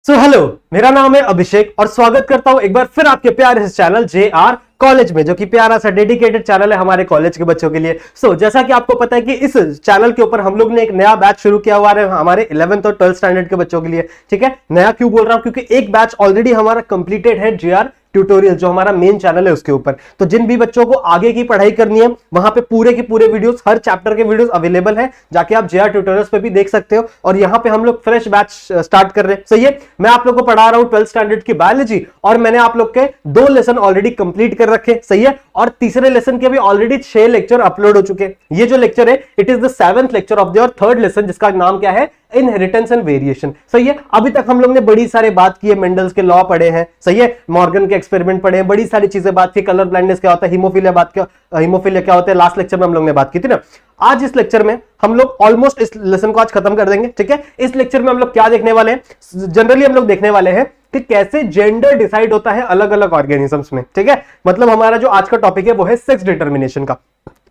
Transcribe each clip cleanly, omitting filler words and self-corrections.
Hello, मेरा नाम है अभिषेक और स्वागत करता हूं एक बार फिर आपके प्यारे इस चैनल JR कॉलेज में, जो कि प्यारा सा डेडिकेटेड चैनल है हमारे कॉलेज के बच्चों के लिए। जैसा कि आपको पता है कि इस चैनल के ऊपर हम लोग ने एक नया बैच शुरू किया हुआ है हमारे 11th और 12th स्टैंडर्ड के बच्चों के लिए। ठीक है, नया क्यों बोल रहा हूं, क्योंकि एक बैच ऑलरेडी हमारा कंप्लीटेड है JR ट्यूटोरियल, जो हमारा मेन चैनल है उसके ऊपर। तो जिन भी बच्चों को आगे की पढ़ाई करनी है वहां पे पूरे के पूरे वीडियोस, हर चैप्टर के वीडियोस अवेलेबल है, जाके आप JR ट्यूटोरियल्स पे भी देख सकते हो। और यहाँ पे हम लोग फ्रेश बैच स्टार्ट कर रहे हैं। सही है, मैं आप लोग को पढ़ा रहा हूँ 12th स्टैंडर्ड की बायोलॉजी, और मैंने आप लोग के 2 लेसन ऑलरेडी कंप्लीट कर रखे। सही है, और तीसरे लेसन के भी ऑलरेडी 6 लेक्चर अपलोड हो चुके हैं। ये जो लेक्चर है, it is the 7th lecture of your 3rd lesson, जिसका नाम क्या है, इनहेरिटेंस एंड वेरिएशन। सही है, अभी तक हम लोग ने बड़ी सारी बात की है, मेंडल्स के लॉ पढ़े हैं, सही है, मॉर्गन के एक्सपेरिमेंट पढ़े हैं, बड़ी सारी चीजें बात की, कलर ब्लाइंडनेस क्या होता है, हीमोफीलिया क्या होता है, लास्ट लेक्चर में हम लोग ने बात की थी ना। आज इस लेक्चर में हम लोग ऑलमोस्ट इस लेसन को आज खत्म कर देंगे। ठीक है, इस लेक्चर में हम लोग क्या देखने वाले हैं, जनरली हम लोग देखने वाले हैं कि कैसे जेंडर डिसाइड होता है अलग अलग ऑर्गेनिजम्स में। ठीक है, मतलब हमारा जो आज का टॉपिक है वो है सेक्स डिटर्मिनेशन का।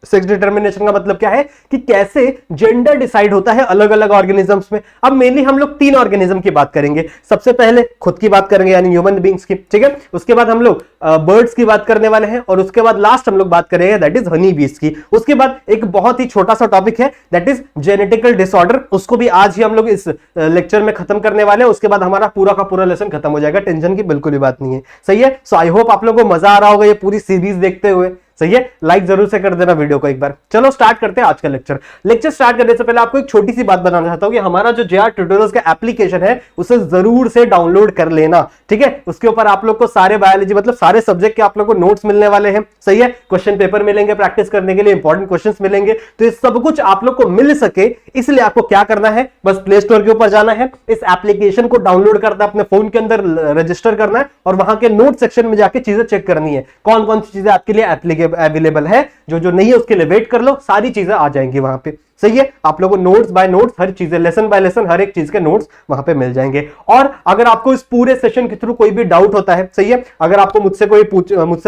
सेक्स डिटर्मिनेशन का मतलब क्या है कि कैसे जेंडर डिसाइड होता है अलग अलग ऑर्गेनिजम्स में। अब मेनली हम लोग 3 ऑर्गेनिज्म की बात करेंगे। सबसे पहले खुद की बात करेंगे, यानी ह्यूमन बींग्स की। ठीक है, उसके बाद हम लोग बर्ड्स की बात करने वाले हैं, और उसके बाद लास्ट हम लोग बात करेंगे दैट इज हनी बीज की। उसके बाद एक बहुत ही छोटा सा टॉपिक है दैट इज जेनेटिकल डिसऑर्डर, उसको भी आज ही हम लोग इस लेक्चर में खत्म करने वाले हैं। उसके बाद हमारा पूरा का पूरा लेसन खत्म हो जाएगा, टेंशन की बिल्कुल भी बात नहीं है। सही है, सो आई होप आप लोगों को मजा आ रहा होगा ये पूरी सीरीज देखते हुए। सही है, लाइक जरूर से कर देना वीडियो को एक बार। चलो स्टार्ट करते हैं आज का लेक्चर स्टार्ट करने से पहले आपको एक छोटी सी बात बताना चाहता हूं कि हमारा जो JR ट्यूटोरियल्स का एप्लीकेशन है उसे जरूर से डाउनलोड कर लेना। ठीक है, उसके ऊपर आप लोग को सारे बायोलॉजी मतलब सारे सब्जेक्ट के आप लोग को नोट्स मिलने वाले हैं। सही है, क्वेश्चन पेपर मिलेंगे प्रैक्टिस करने के लिए, इंपॉर्टेंट क्वेश्चंस मिलेंगे। तो ये सब कुछ आप लोग को मिल सके, इसलिए आपको क्या करना है, बस प्ले स्टोर के ऊपर जाना है, इस एप्लीकेशन को डाउनलोड करना है, अपने फोन के अंदर रजिस्टर करना है, और वहां के नोट सेक्शन में जाके चीजें चेक करनी है, कौन कौन सी चीजें आपके लिए अवेलेबल है। जो नहीं है उसके लिए वेट कर लो, सारी चीजें आ जाएंगी वहां पे। सही है, आप लोगों को नोट्स बाय नोट्स, हर चीजें लेसन बाय लेसन, हर एक चीज के नोट्स वहां पे मिल जाएंगे। और अगर आपको इस पूरे सेशन के थ्रू कोई भी डाउट होता है, सही है, अगर आपको मुझसे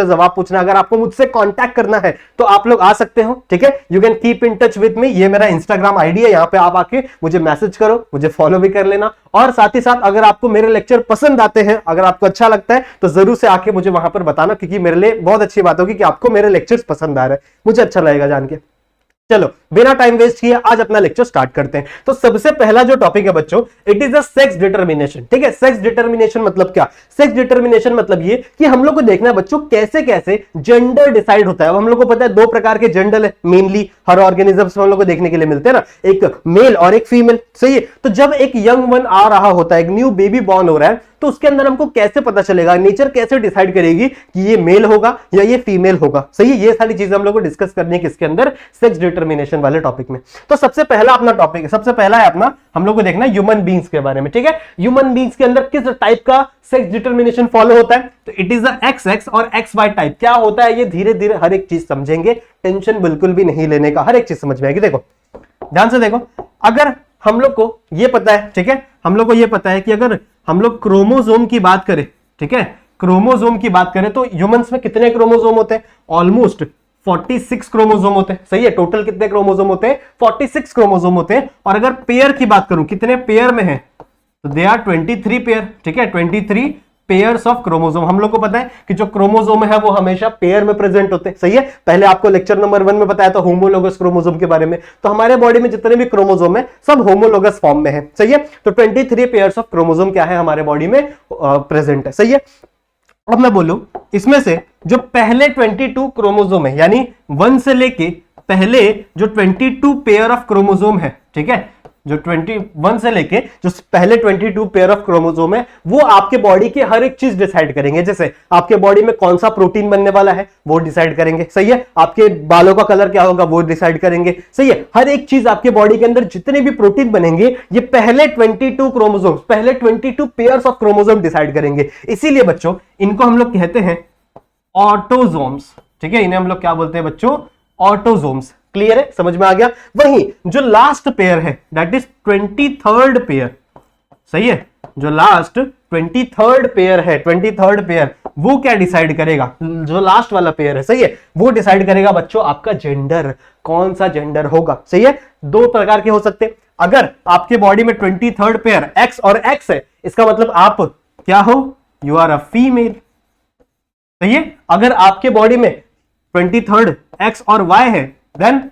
जवाब पूछना, अगर आपको मुझसे कांटेक्ट करना है तो आप लोग आ सकते हो। ठीक है, you can keep in touch with me, ये मेरा इंस्टाग्राम आईडी है, यहाँ पे आप आके मुझे मैसेज करो, मुझे फॉलो भी कर लेना। और साथ ही साथ अगर आपको मेरे लेक्चर पसंद आते हैं, अगर आपको अच्छा लगता है, तो जरूर से आके मुझे वहां पर बताना, क्योंकि मेरे लिए बहुत अच्छी बात होगी कि आपको मेरे लेक्चर्स पसंद आ रहे हैं, मुझे अच्छा लगेगा जान के। चलो बिना टाइम वेस्ट किए आज अपना लेक्चर स्टार्ट करते हैं। तो सबसे पहला जो टॉपिक है बच्चों, it is the sex determination. ठीक है, सेक्स डिटर्मिनेशन मतलब क्या, सेक्स डिटर्मिनेशन मतलब ये कि हम लोग को देखना है बच्चों कैसे कैसे जेंडर डिसाइड होता है। अब हम लोग को पता है 2 प्रकार के जेंडर है मेनली हर ऑर्गेनिजम्स में हम लोग को देखने के लिए मिलते हैं ना, एक मेल और एक फीमेल। सही है, तो जब एक यंग वन आ रहा होता है, एक न्यू बेबी बॉर्न हो रहा है, तो उसके अंदर हमको कैसे पता चलेगा, नेचर कैसे डिसाइड करेगी कि ये मेल होगा या ये फीमेल होगा। सही है, ये सारी चीजें हम लोग को डिस्कस करनी है किसके अंदर, सेक्स डिटर्मिनेशन वाले टॉपिक में। तो सबसे पहला अपना टॉपिक है, सबसे पहला है अपना, हम लोग को देखना है ह्यूमन बींग्स के बारे में। ठीक है, ह्यूमन बींग्स के अंदर किस टाइप का सेक्स डिटर्मिनेशन फॉलो होता है, तो इट इज द XX और XY टाइप। क्या होता है ये धीरे धीरे हर एक चीज समझेंगे, टेंशन बिल्कुल भी नहीं लेने का, हर एक चीज समझ में आएगी। देखो ध्यान से देखो, अगर हम लोग को ये पता है, ठीक है, हम लोग को ये पता है कि अगर हम लोग क्रोमोसोम की बात करें, ठीक है, क्रोमोसोम की बात करें तो ह्यूमंस में कितने क्रोमोसोम होते हैं, ऑलमोस्ट 46 क्रोमोसोम होते हैं। सही है, टोटल कितने क्रोमोसोम होते हैं, 46 क्रोमोसोम होते हैं। और अगर पेयर की बात करूं, कितने पेयर में है, तो दे आर 23 पेयर। ठीक है, 23 पेयर्स ऑफ क्रोमोसोम। हम लोग को पता है कि जो क्रोमोसोम है वो हमेशा पेयर में प्रेजेंट होते हैं। सही है, पहले आपको लेक्चर नंबर 1 में बताया था होमोलोगस क्रोमोसोम के बारे में। तो हमारे बॉडी में जितने भी क्रोमोसोम है सब होमोलोगस फॉर्म में है। सही है, तो 23 पेयर्स ऑफ क्रोमोसोम क्या है हमारे बॉडी में प्रेजेंट है। सही है, अब मैं बोलूं इसमें से जो पहले 22 क्रोमोसोम है, यानी 1 से लेके पहले जो 22 पेयर ऑफ क्रोमोसोम है, ठीक है, जो 21 से लेके जो पहले 22 पेयर ऑफ क्रोमोसोम है, वो आपके बॉडी की हर एक चीज डिसाइड करेंगे। जैसे आपके बॉडी में कौन सा प्रोटीन बनने वाला है वो डिसाइड करेंगे। सही है, आपके बालों का कलर क्या होगा वो डिसाइड करेंगे। सही है, हर एक चीज आपके बॉडी के अंदर जितने भी प्रोटीन बनेंगे ये पहले 22 क्रोमोसोम, पहले 22 पेयर्स ऑफ क्रोमोसोम डिसाइड करेंगे। इसीलिए बच्चों इनको हम लोग कहते हैं ऑटोजोम्स। ठीक है, इन्हें हम लोग क्या बोलते हैं बच्चों, ऑटोजोम्स। क्लियर है, समझ में आ गया। वहीं जो लास्ट पेयर है दैट इज 23rd पेयर। सही है, जो लास्ट 23rd पेयर है, 23rd पेयर, वो क्या डिसाइड करेगा, जो लास्ट वाला पेयर है, सही है, वो डिसाइड करेगा बच्चों आपका जेंडर, कौन सा जेंडर होगा। सही है, 2 प्रकार के हो सकते हैं, अगर आपके बॉडी में 23rd पेयर एक्स और एक्स है, इसका मतलब आप क्या हो, यू आर अ फीमेल। सही है। अगर आपके बॉडी में 23rd एक्स और वाई है, then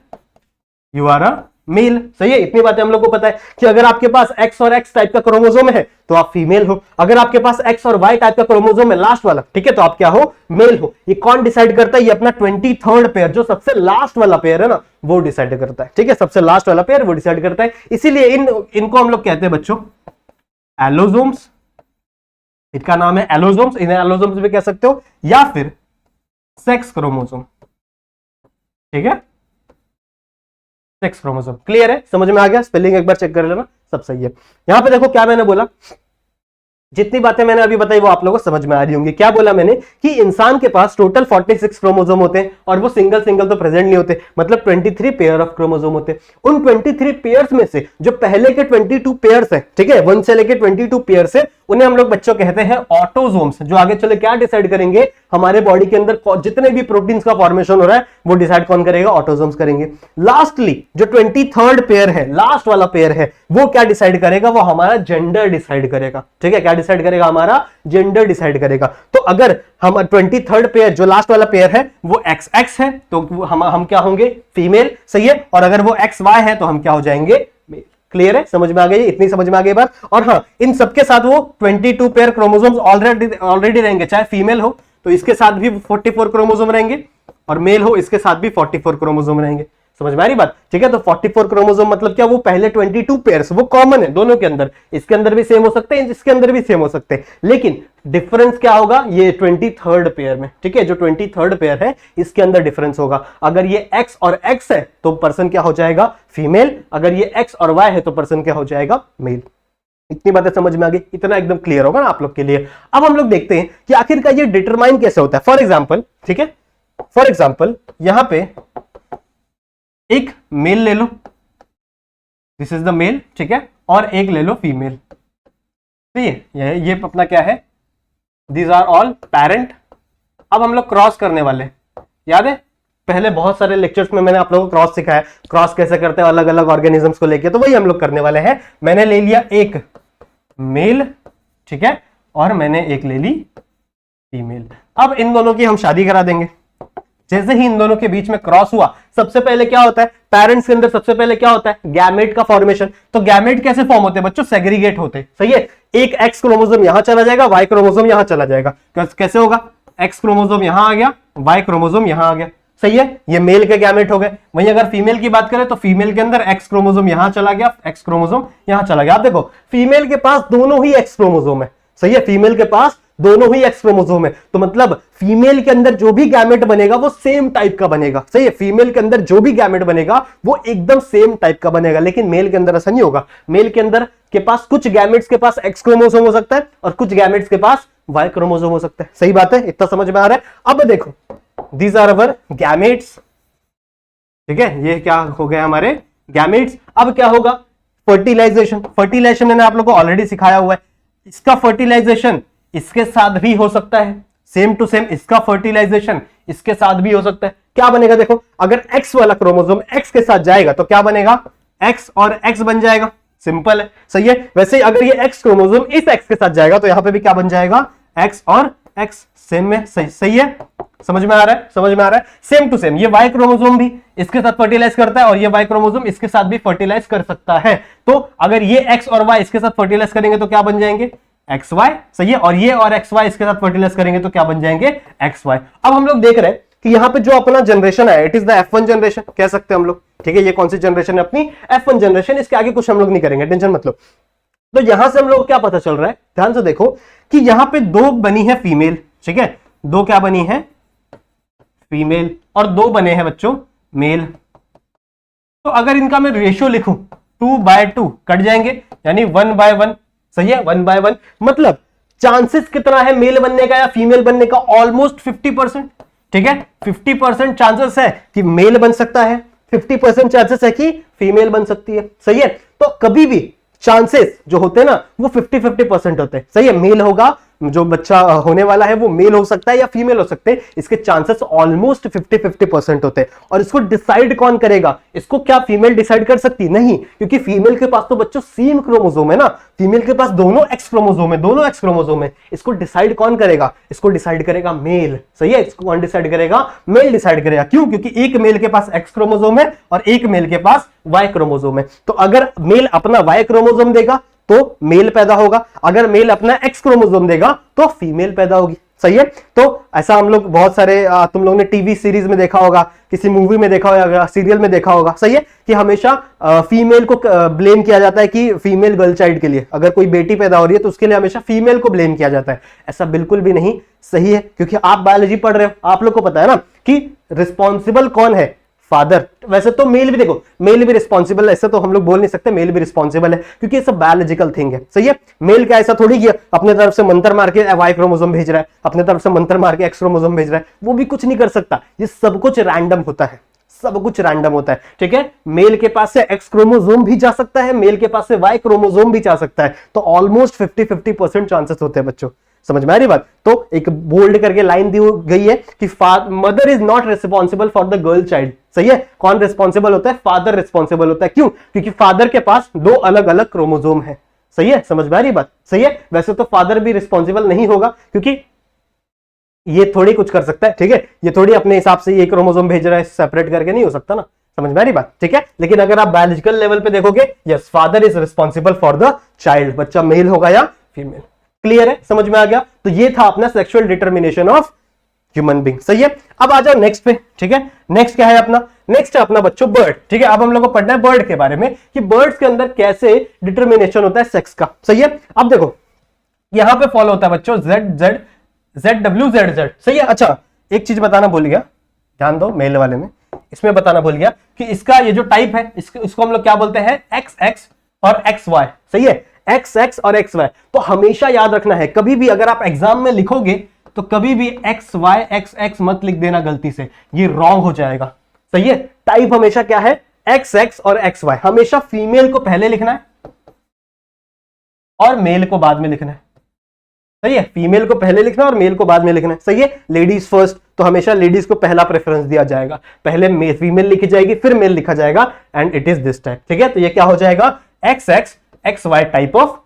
you are a male. सही है। इतनी बातें हम लोग को पता है कि अगर आपके पास एक्स और एक्स टाइप का क्रोमोसोम है तो आप फीमेल हो, अगर आपके पास एक्स और वाई टाइप का क्रोमोसोम है लास्ट वाला, ठीक है, तो आप क्या हो, मेल हो। ये कौन डिसाइड करता है, ये अपना 23rd पेयर, जो सबसे लास्ट वाला पेयर है ना, वो डिसाइड करता है। ठीक है, सबसे लास्ट वाला पेयर वो डिसाइड करता है। इसीलिए इनको हम लोग कहते हैं बच्चों एलोसोम्स। इनका नाम है एलोसोम्स, इन्हें एलोसोम्स भी कह सकते हो, या फिर सेक्स क्रोमोसोम। ठीक है, सेक्स क्रोमोसोम। क्लियर है, समझ में आ गया? स्पेलिंग एक बार चेक कर लेना, सब सही है। यहां पे देखो क्या मैंने बोला, जितनी बातें मैंने अभी बताई वो आप लोगों को समझ में आ रही होंगी। क्या बोला मैंने कि इंसान के पास टोटल 46 क्रोमोसोम होते हैं और वो सिंगल सिंगल तो प्रेजेंट नहीं होते, मतलब 23 पेयर ऑफ क्रोमोसोम होते हैं। उन 23 पेयर्स में से जो पहले के 22 पेयर्स हैं, ठीक है, 1 से लेके 22 पेयर्स है, उन्हें हम लोग बच्चों कहते हैं ऑटोसोम्स, जो आगे चले क्या डिसाइड करेंगे, हमारे बॉडी के अंदर जितने भी प्रोटीन्स का फॉर्मेशन हो रहा है वो डिसाइड कौन करेगा, ऑटोसोम्स करेंगे। लास्टली जो 23rd पेयर है, लास्ट वाला पेयर है, वो क्या डिसाइड करेगा, वो हमारा जेंडर डिसाइड करेगा। ठीक है, क्या डिसाइड करेगा, हमारा जेंडर डिसाइड करेगा। तो अगर हम 23rd पेयर जो लास्ट वाला पेयर है वो XX है तो हम क्या होंगे, फीमेल। सही है। और अगर वो XY है तो हम क्या हो जाएंगे, मेल। क्लियर है, समझ में आ गई? इतनी समझ में आ गई बात। और हाँ, इन सबके साथ वो 22 पेयर क्रोमोसोम्स ऑलरेडी रहेंगे, चाहे फीमेल हो तो इसके साथ भी 44 क्रोमोसोम रहेंगे और मेल हो इसके साथ भी 44 क्रोमोसोम रहेंगे। समझ में आ रही बात? ठीक है, तो 44 क्रोमोसोम मतलब क्या, वो पहले 22 पेयर्स वो कॉमन है दोनों के अंदर, इसके अंदर भी सेम हो सकते हैं, इसके अंदर भी सेम हो सकते हैं, लेकिन डिफरेंस क्या होगा, ये 23rd पेयर में। ठीक है, जो 23rd पेयर है इसके अंदर डिफरेंस होगा। अगर ये X और X है तो पर्सन क्या हो जाएगा, फीमेल। अगर ये X और Y है तो पर्सन क्या हो जाएगा, मेल। इतनी बातें समझ में आ गई? इतना एकदम क्लियर होगा ना आप लोग के लिए। अब हम लोग देखते हैं कि आखिरकार ये डिटरमाइन कैसे होता है। फॉर एग्जाम्पल, ठीक है, फॉर एग्जाम्पल यहां पे एक मेल ले लो, दिस इज द मेल, ठीक है, और एक ले लो फीमेल। ठीक है, ये अपना क्या है, दीज आर ऑल पेरेंट। अब हम लोग क्रॉस करने वाले, याद है पहले बहुत सारे लेक्चर्स में मैंने आप लोगों को क्रॉस सिखाया, क्रॉस कैसे करते हैं अलग अलग ऑर्गेनिजम्स को लेके, तो वही हम लोग करने वाले हैं। मैंने ले लिया एक मेल, ठीक है, और मैंने एक ले ली फीमेल। अब इन दोनों की हम शादी करा देंगे। जैसे ही इन दोनों के बीच में क्रॉस हुआ, सबसे पहले क्या होता है, पेरेंट्स के अंदर सबसे पहले क्या होता है, गैमेट का फॉर्मेशन। तो गैमेट कैसे फॉर्म होते हैं बच्चों, सेग्रीगेट होते हैं। सही है, एक एक्स क्रोमोसोम यहां चला जाएगा, वाई क्रोमोसोम यहां चला जाएगा। कैसे होगा, एक्स क्रोमोसोम यहां आ गया, वाई क्रोमोसोम यहां आ गया। सही है, ये मेल के गैमेट हो गए। वहीं अगर फीमेल की बात करें तो फीमेल के अंदर एक्स क्रोमोसोम यहां चला गया, एक्स क्रोमोसोम यहां चला गया। आप देखो फीमेल के पास दोनों ही एक्स क्रोमोसोम है। सही है, फीमेल के पास दोनों ही एक्स क्रोमोसोम है, तो मतलब फीमेल के अंदर जो भी गैमेट बनेगा वो सेम टाइप का बनेगा। सही है, फीमेल के अंदर जो भी गैमेट बनेगा वो एकदम सेम टाइप का बनेगा, लेकिन मेल के अंदर ऐसा नहीं होगा। मेल के अंदर के पास कुछ गैमेट्स के पास एक्स क्रोमोसोम हो सकता है और कुछ गैमेट्स के पास वाई क्रोमोसोम हो सकता है। सही बात है, इतना समझ में आ रहा है? अब देखो, दीज आर अवर गैमेट्स। ठीक है, ये क्या हो गया, हमारे गैमेट्स। अब क्या होगा, फर्टिलाइजेशन। फर्टिलाइजेशन मैंने आप लोगों को ऑलरेडी सिखाया हुआ है। इसका फर्टिलाइजेशन इसके साथ भी हो सकता है, सेम टू सेम इसका फर्टिलाइजेशन इसके साथ भी हो सकता है। क्या बनेगा, देखो अगर एक्स वाला क्रोमोसोम एक्स के साथ जाएगा तो क्या बनेगा, एक्स और एक्स बन जाएगा। सिंपल है, सही है। वैसे अगर ये एक्स क्रोमोसोम इस एक्स के साथ जाएगा तो यहां पे भी क्या बन जाएगा, एक्स और एक्स सेम में। सही है, समझ में आ रहा है? समझ में आ रहा है? सेम टू सेम ये वाई क्रोमोसोम भी इसके साथ फर्टिलाइज करता है और ये वाई क्रोमोसोम इसके साथ भी फर्टिलाइज कर सकता है। तो अगर ये एक्स और वाई इसके साथ फर्टिलाइज करेंगे तो क्या बन जाएंगे, एक्स वाई। सही है, और ये और एक्स वाई इसके साथ फर्टिलाइज करेंगे तो क्या बन जाएंगे, एक्स वाई। अब हम लोग देख रहे हैं कि यहाँ पे जो अपना जनरेशन है, it is the F1 generation कह सकते हैं हम लोग। ठीक है, ये कौन सी जनरेशन है, अपनी F1 जनरेशन। इसके आगे कुछ हम लोग नहीं करेंगे, टेंशन मत लो। तो यहां से हम लोग क्या पता चल रहा है, ध्यान से देखो कि यहां पे दो बनी है फीमेल। ठीक है, दो क्या बनी है, फीमेल, और दो बने हैं बच्चों मेल। तो अगर इनका मैं रेशियो लिखूं 2/2 कट जाएंगे, यानी 1/1। सही है, 1/1 मतलब चांसेस कितना है मेल बनने का या फीमेल बनने का, ऑलमोस्ट 50%। ठीक है, 50% चांसेस है कि मेल बन सकता है, 50% चांसेस है कि फीमेल बन सकती है। सही है, तो कभी भी चांसेस जो होते हैं ना वो 50-50% होते हैं। सही है, मेल होगा जो बच्चा होने वाला है वो मेल हो सकता है या फीमेल हो सकते हैं, इसके चांसेस ऑलमोस्ट 50-50% होते हैं। और इसको डिसाइड कौन करेगा? इसको क्या फीमेल डिसाइड कर सकती? नहीं, क्योंकि फीमेल के पास तो बच्चों सेम क्रोमोसोम है ना, फीमेल के पास दोनों एक्स क्रोमोसोम है, दोनों एक्स क्रोमोसोम है। इसको डिसाइड कौन करेगा? इसको डिसाइड करेगा मेल। सही है, इसको कौन डिसाइड करेगा? मेल डिसाइड करेगा। क्यों? क्योंकि एक मेल के पास एक्स क्रोमोसोम है और एक मेल के पास वाई क्रोमोसोम है। तो अगर मेल अपना वाई क्रोमोसोम देगा तो मेल पैदा होगा, अगर मेल अपना एक्स क्रोमोसोम देगा तो फीमेल पैदा होगी। सही है, तो ऐसा हम लोग बहुत सारे तुम लोगों ने टीवी सीरीज में देखा होगा, किसी मूवी में देखा होगा, सीरियल में देखा होगा। सही है, कि हमेशा फीमेल को ब्लेम किया जाता है कि फीमेल गर्ल चाइल्ड के लिए, अगर कोई बेटी पैदा हो रही है तो उसके लिए हमेशा फीमेल को ब्लेम किया जाता है। ऐसा बिल्कुल भी नहीं सही है, क्योंकि आप बायोलॉजी पढ़ रहे हो, आप लोग को पता है ना कि रिस्पॉन्सिबल कौन है? फादर। वैसे तो मेल भी, देखो मेल भी रिस्पॉन्सिबल है, ऐसा तो हम लोग बोल नहीं सकते, मेल भी रिस्पॉन्सिबल है, क्योंकि ये सब बायोलॉजिकल थिंग है। सही है, मेल क्या ऐसा थोड़ी किया अपने तरफ से मंत्र मार के वाई क्रोमोसोम भेज रहा है, अपने तरफ से मंत्र मार के एक्स क्रोमोसोम भेज रहा है, वो भी कुछ नहीं कर सकता। ये सब कुछ रैंडम होता है, सब कुछ रैंडम होता है। ठीक है, मेल के पास से एक्स क्रोमोसोम भी जा सकता है, मेल के पास से वाई क्रोमोसोम भी जा सकता है। तो ऑलमोस्ट 50-50% चांसेस होते हैं बच्चों। समझ में आ रही बात? तो एक बोल्ड करके लाइन दी गई है कि mother is not responsible for the girl child. सही है, कौन रिस्पॉन्सिबल होता है? फादर रिस्पॉन्सिबल होता है। क्यों? क्योंकि फादर के पास दो अलग अलग क्रोमोसोम है। सही है, समझ में आ रही बात? सही है, वैसे तो फादर भी रिस्पॉन्सिबल नहीं होगा, क्योंकि ये थोड़ी कुछ कर सकता है। ठीक है, ये थोड़ी अपने हिसाब से ये क्रोमोसोम भेज रहा है, सेपरेट करके नहीं हो सकता ना। समझ में आ रही बात? ठीक है, लेकिन अगर आप बायोलॉजिकल लेवल पे देखोगे, yes, father is responsible for the child, बच्चा मेल होगा या फीमेल। क्लियर है, समझ में आ गया? तो ये था अपना sexual determination of human being. सही है, अब आ जाओ नेक्स्ट पे। ठीक है, नेक्स्ट क्या है अपना? नेक्स्ट है अपना बच्चों बर्ड। ठीक है, अब हम लोग को पढ़ना है बर्ड के बारे में कि बर्ड्स के अंदर कैसे डिटर्मिनेशन होता है सेक्स का। सही है, अब देखो यहां पे फॉलो होता है बच्चों ZW ZZ। सही है, अच्छा एक चीज बताना भूल गया, ध्यान दो मेल वाले में, इसमें बताना भूल गया कि इसका ये जो टाइप है इसको हम लोग क्या बोलते हैं? XX और XY। सही है, XX और XY। तो हमेशा याद रखना है, कभी भी अगर आप एग्जाम में लिखोगे तो कभी भी XY XX मत लिख देना गलती से, ये रॉन्ग हो जाएगा। सही है, टाइप हमेशा क्या है? XX और XY। हमेशा फीमेल को पहले लिखना है और मेल को बाद में लिखना है। सही है, फीमेल को पहले लिखना है और मेल को बाद में लिखना है। सही है, लेडीज फर्स्ट, तो हमेशा लेडीज को पहला प्रेफरेंस दिया जाएगा, पहले फीमेल लिखी जाएगी फिर मेल लिखा जाएगा, and it is this type. ठीक है, तो ये क्या हो जाएगा? XX XY type of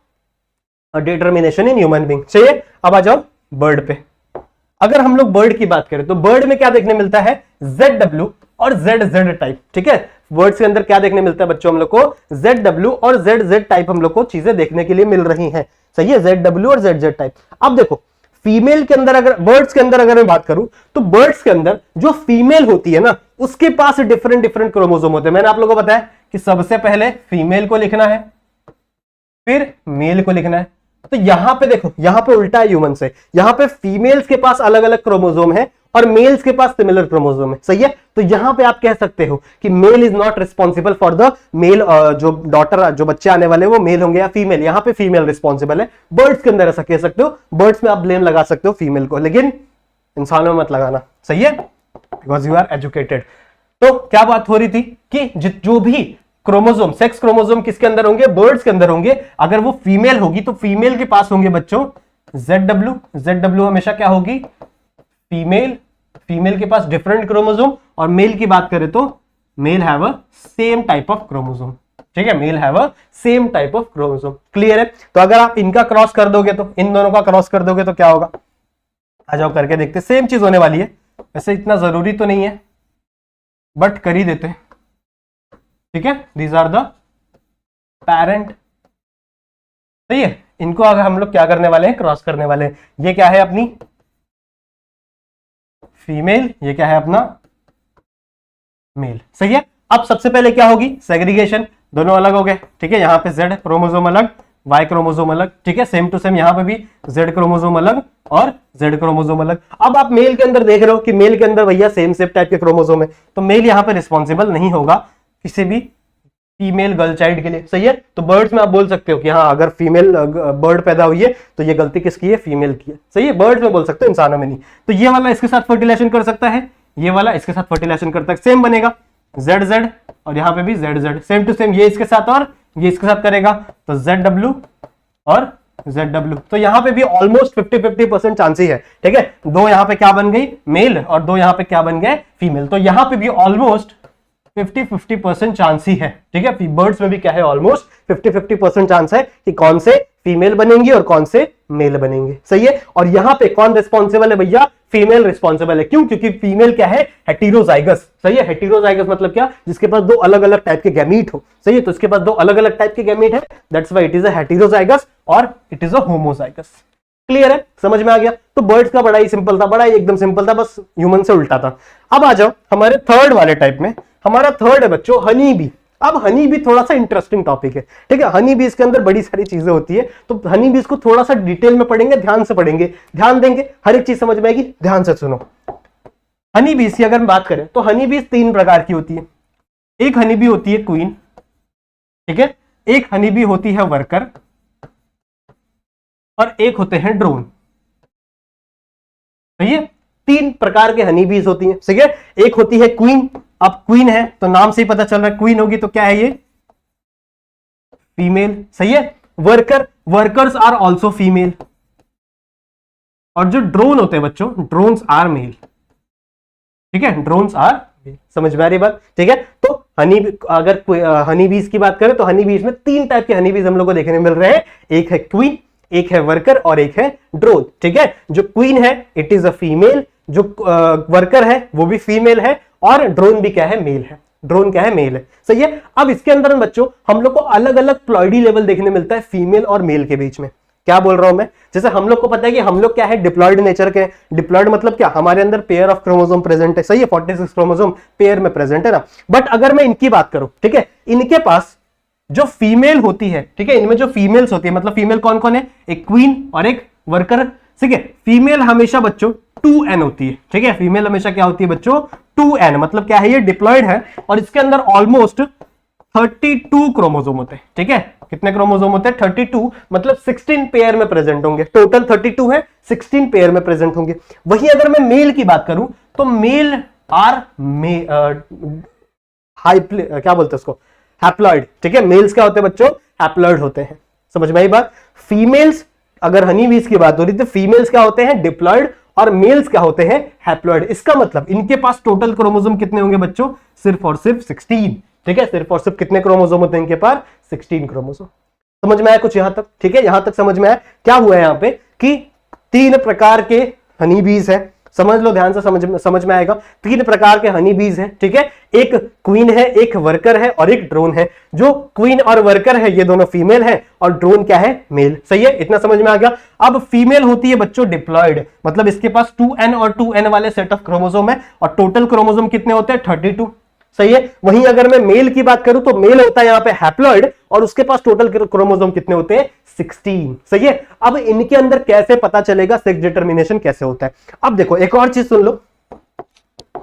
determination in human being. चाहिए, अब आ जाओ बर्ड पे। अगर हम लोग बर्ड की बात करें तो बर्ड में क्या देखने मिलता है? ZW और ZZ टाइप। ठीक है, वर्ड्स के अंदर क्या देखने मिलता है बच्चों? हम लोग को ZW और ZZ टाइप हम लोग को चीजें देखने के लिए मिल रही हैं। सही है, ZW और ZZ टाइप। अब देखो फीमेल के अंदर, अगर बर्ड्स के अंदर अगर मैं बात करूं तो बर्ड्स के अंदर जो फीमेल होती है ना, उसके पास डिफरेंट डिफरेंट क्रोमोसोम होते हैं। मैंने आप लोगों को बताया कि सबसे पहले फीमेल को लिखना है फिर मेल को लिखना है। तो यहां पे देखो, यहां पे उल्टा है ह्यूमन से, यहां पे फीमेल्स के पास अलग अलग क्रोमोसोम है और मेल्स के पास सिमिलर क्रोमोसोम है। सही है, तो यहां पे आप कह सकते हो कि male is not responsible for the male, जो डॉटर जो बच्चे आने वाले वो मेल होंगे या फीमेल, यहां पे फीमेल रिस्पॉन्सिबल है। बर्ड्स के अंदर ऐसा कह सकते हो, बर्ड्स में आप ब्लेम लगा सकते हो फीमेल को, लेकिन इंसानों में मत लगाना। सही है, बिकॉज यू आर एजुकेटेड। तो क्या बात हो रही थी कि जो भी क्रोमोसोम, सेक्स क्रोमोसोम किसके अंदर होंगे? बर्ड्स के अंदर होंगे। अगर वो फीमेल होगी तो फीमेल के पास होंगे बच्चों ZW। ZW हमेशा क्या होगी? फीमेल। फीमेल के पास डिफरेंट क्रोमोसोम, और मेल की बात करें तो male have a same type of chromosome. ठीक है, male have a same type of chromosome. Clear है? तो अगर आप इनका क्रॉस कर दोगे तो, इन दोनों का क्रॉस कर दोगे तो क्या होगा? आ जाओ करके देखते, सेम चीज होने वाली है। वैसे इतना जरूरी तो नहीं है बट कर ही देते। ठीक है, दीज आर द पेरेंट। सही है, इनको अगर हम लोग क्या करने वाले हैं? क्रॉस करने वाले हैं। ये क्या है? अपनी फीमेल, ये क्या है? अपना मेल। सही है, अब सबसे पहले क्या होगी? सेग्रीगेशन, दोनों अलग हो गए। ठीक है, यहां पे Z क्रोमोसोम अलग, Y क्रोमोसोम अलग। ठीक है, सेम टू सेम यहां पे भी Z क्रोमोसोम अलग और Z क्रोमोसोम अलग। अब आप मेल के अंदर देख रहे हो कि मेल के अंदर भैया सेम टाइप के क्रोमोसोम है, तो मेल यहां पे रिस्पॉन्सिबल नहीं होगा किसी भी फीमेल गर्ल चाइल्ड के लिए। सही है, तो बर्ड्स में आप बोल सकते हो कि हाँ, अगर फीमेल बर्ड पैदा हुई है तो ये गलती किसकी है? फीमेल की है। सही है, बर्ड्स में बोल सकते हो, इंसानों में नहीं। तो ये वाला इसके साथ फर्टिलाइजेशन कर सकता है, ये वाला इसके साथ फर्टिलाइजेशन करता है, सेम बनेगा ZZ, और यहां पे भी ZZ, सेम टू सेम। ये इसके साथ और ये इसके साथ करेगा तो ZW और ZW। तो यहां पे भी ऑलमोस्ट 50-50% चांस ही है, ठीक है। दो यहां पे क्या बन गई, मेल, और दो यहां पे क्या बन गए, फीमेल। तो यहां पे भी ऑलमोस्ट 50-50% चांस ही है, ठीक है। बर्ड्स में भी क्या है, ऑलमोस्ट 50-50% चांस है कि कौन से फीमेल बनेंगी और कौन से मेल बनेंगे, सही है। और यहां पे कौन रिस्पॉन्सिबल है भैया, फीमेल रिस्पॉन्सिबल है। क्यों? क्योंकि फीमेल क्या है, हेटेरोजाइगस, सही है। हेटेरोजाइगस मतलब क्या, जिसके पास दो अलग अलग टाइप के गैमीट हो, सही है। तो इसके पास दो अलग अलग टाइप के गैमीट है, that's why it is a heterozygous और it is a homozygous. Clear है, समझ में आ गया। तो बर्ड्स का बड़ा ही सिंपल था, बड़ा ही एकदम सिंपल था, बस ह्यूमन से उल्टा था। अब आ जाओ हमारे थर्ड वाले टाइप में। हमारा थर्ड है बच्चों हनी बी। अब हनी बी थोड़ा सा इंटरेस्टिंग टॉपिक है, ठीक है। हनी बीज के अंदर बड़ी सारी चीजें होती है, तो हनी बीज को थोड़ा सा डिटेल में पढ़ेंगे, ध्यान से पढ़ेंगे, ध्यान देंगे, हर एक चीज समझ में आएगी, ध्यान से सुनो। हनी बीज की अगर हम बात करें तो हनी बीज तीन प्रकार की होती है। एक हनी बी होती है क्वीन, ठीक है। एक हनी बी होती है वर्कर, और एक होते हैं ड्रोन, सही है। तीन प्रकार के हनी बीज होती हैं, ठीक है। एक होती है क्वीन। अब क्वीन है तो नाम से ही पता चल रहा है, क्वीन होगी तो क्या है ये, फीमेल, सही है। Worker, workers are also female. और जो ड्रोन होते हैं बच्चों, ड्रोन्स आर मेल, ठीक है। ड्रोन्स आर, समझ में आ रही बात, ठीक है। तो हनी, अगर हनी बीज की बात करें तो हनी बीज में तीन टाइप के हनी बीज हम लोग को देखने मिल रहे हैं। एक है क्वीन, एक है वर्कर और एक है ड्रोन, ठीक है। जो क्वीन है इट इज अ फीमेल, जो वर्कर है वो भी फीमेल है, और ड्रोन भी क्या है, मेल है। ड्रोन क्या है, मेल है, सही है। अब इसके अंदर बच्चों हम लोग को अलग अलग प्लॉइडी लेवल देखने मिलता है फीमेल और मेल के बीच में। क्या बोल रहा हूं मैं, जैसे हम लोग को पता है कि हम लोग क्या है, डिप्लॉयड नेचर के। डिप्लॉयड मतलब क्या, हमारे अंदर पेयर ऑफ क्रोमोसोम प्रेजेंट है, सही है। 46 क्रोमोसोम पेयर में प्रेजेंट है ना। बट अगर मैं इनकी बात करूं, ठीक है, इनके पास जो फीमेल होती है, ठीक है, इनमें जो फीमेल्स होती है, मतलब फीमेल कौन कौन है, एक क्वीन और एक वर्कर, ठीक है। फीमेल हमेशा बच्चों 2n होती है, ठीक है। फीमेल हमेशा क्या होती है बच्चों, 2n, मतलब क्या है, ये डिप्लॉयड है और इसके अंदर ऑलमोस्ट 32 क्रोमोसोम होते हैं, ठीक है। कितने क्रोमोसोम होते हैं, 32, मतलब 16 पेयर में प्रेजेंट होंगे। टोटल 32 है, 16 पेयर में प्रेजेंट होंगे। वही अगर मैं मेल की बात करूं तो मेल आर क्या बोलते हैं उसको, हैप्लॉइड, ठीक है। मेल्स क्या होते हैं बच्चों, हैप्लॉइड होते हैं, समझ में आई बात। फीमेल्स, अगर हनी बीज की बात हो रही तो फीमेल्स क्या होते हैं, डिप्लॉयड, और मेल्स क्या होते हैं, हैप्लॉइड। इसका मतलब इनके पास टोटल क्रोमोसोम कितने होंगे बच्चों, सिर्फ और सिर्फ 16, ठीक है। सिर्फ और सिर्फ कितने क्रोमोसोम होते हैं इनके पास, 16 क्रोमोसोम। समझ में आया कुछ यहां तक, ठीक है। यहां तक समझ में आया क्या हुआ है यहां पे, कि तीन प्रकार के हनी बीज है, समझ लो ध्यान से, समझ में आएगा। तीन प्रकार के हनी बीज हैं, ठीक है। एक क्वीन है, एक वर्कर है और एक ड्रोन है। जो क्वीन और वर्कर है ये दोनों फीमेल है और ड्रोन क्या है, मेल, सही है। इतना समझ में आ गया। अब फीमेल होती है बच्चों डिप्लॉयड, मतलब इसके पास 2n और 2n वाले सेट ऑफ क्रोमोसोम है और टोटल क्रोमोसोम कितने होते हैं, 32, सही है। वहीं अगर मैं मेल की बात करूं तो मेल होता है यहां पे हैप्लॉइड और उसके पास टोटल क्रोमोसोम कितने होते हैं, 16, सही है। अब इनके अंदर कैसे पता चलेगा सेक्स डिटर्मिनेशन कैसे होता है। अब देखो एक और चीज सुन लो,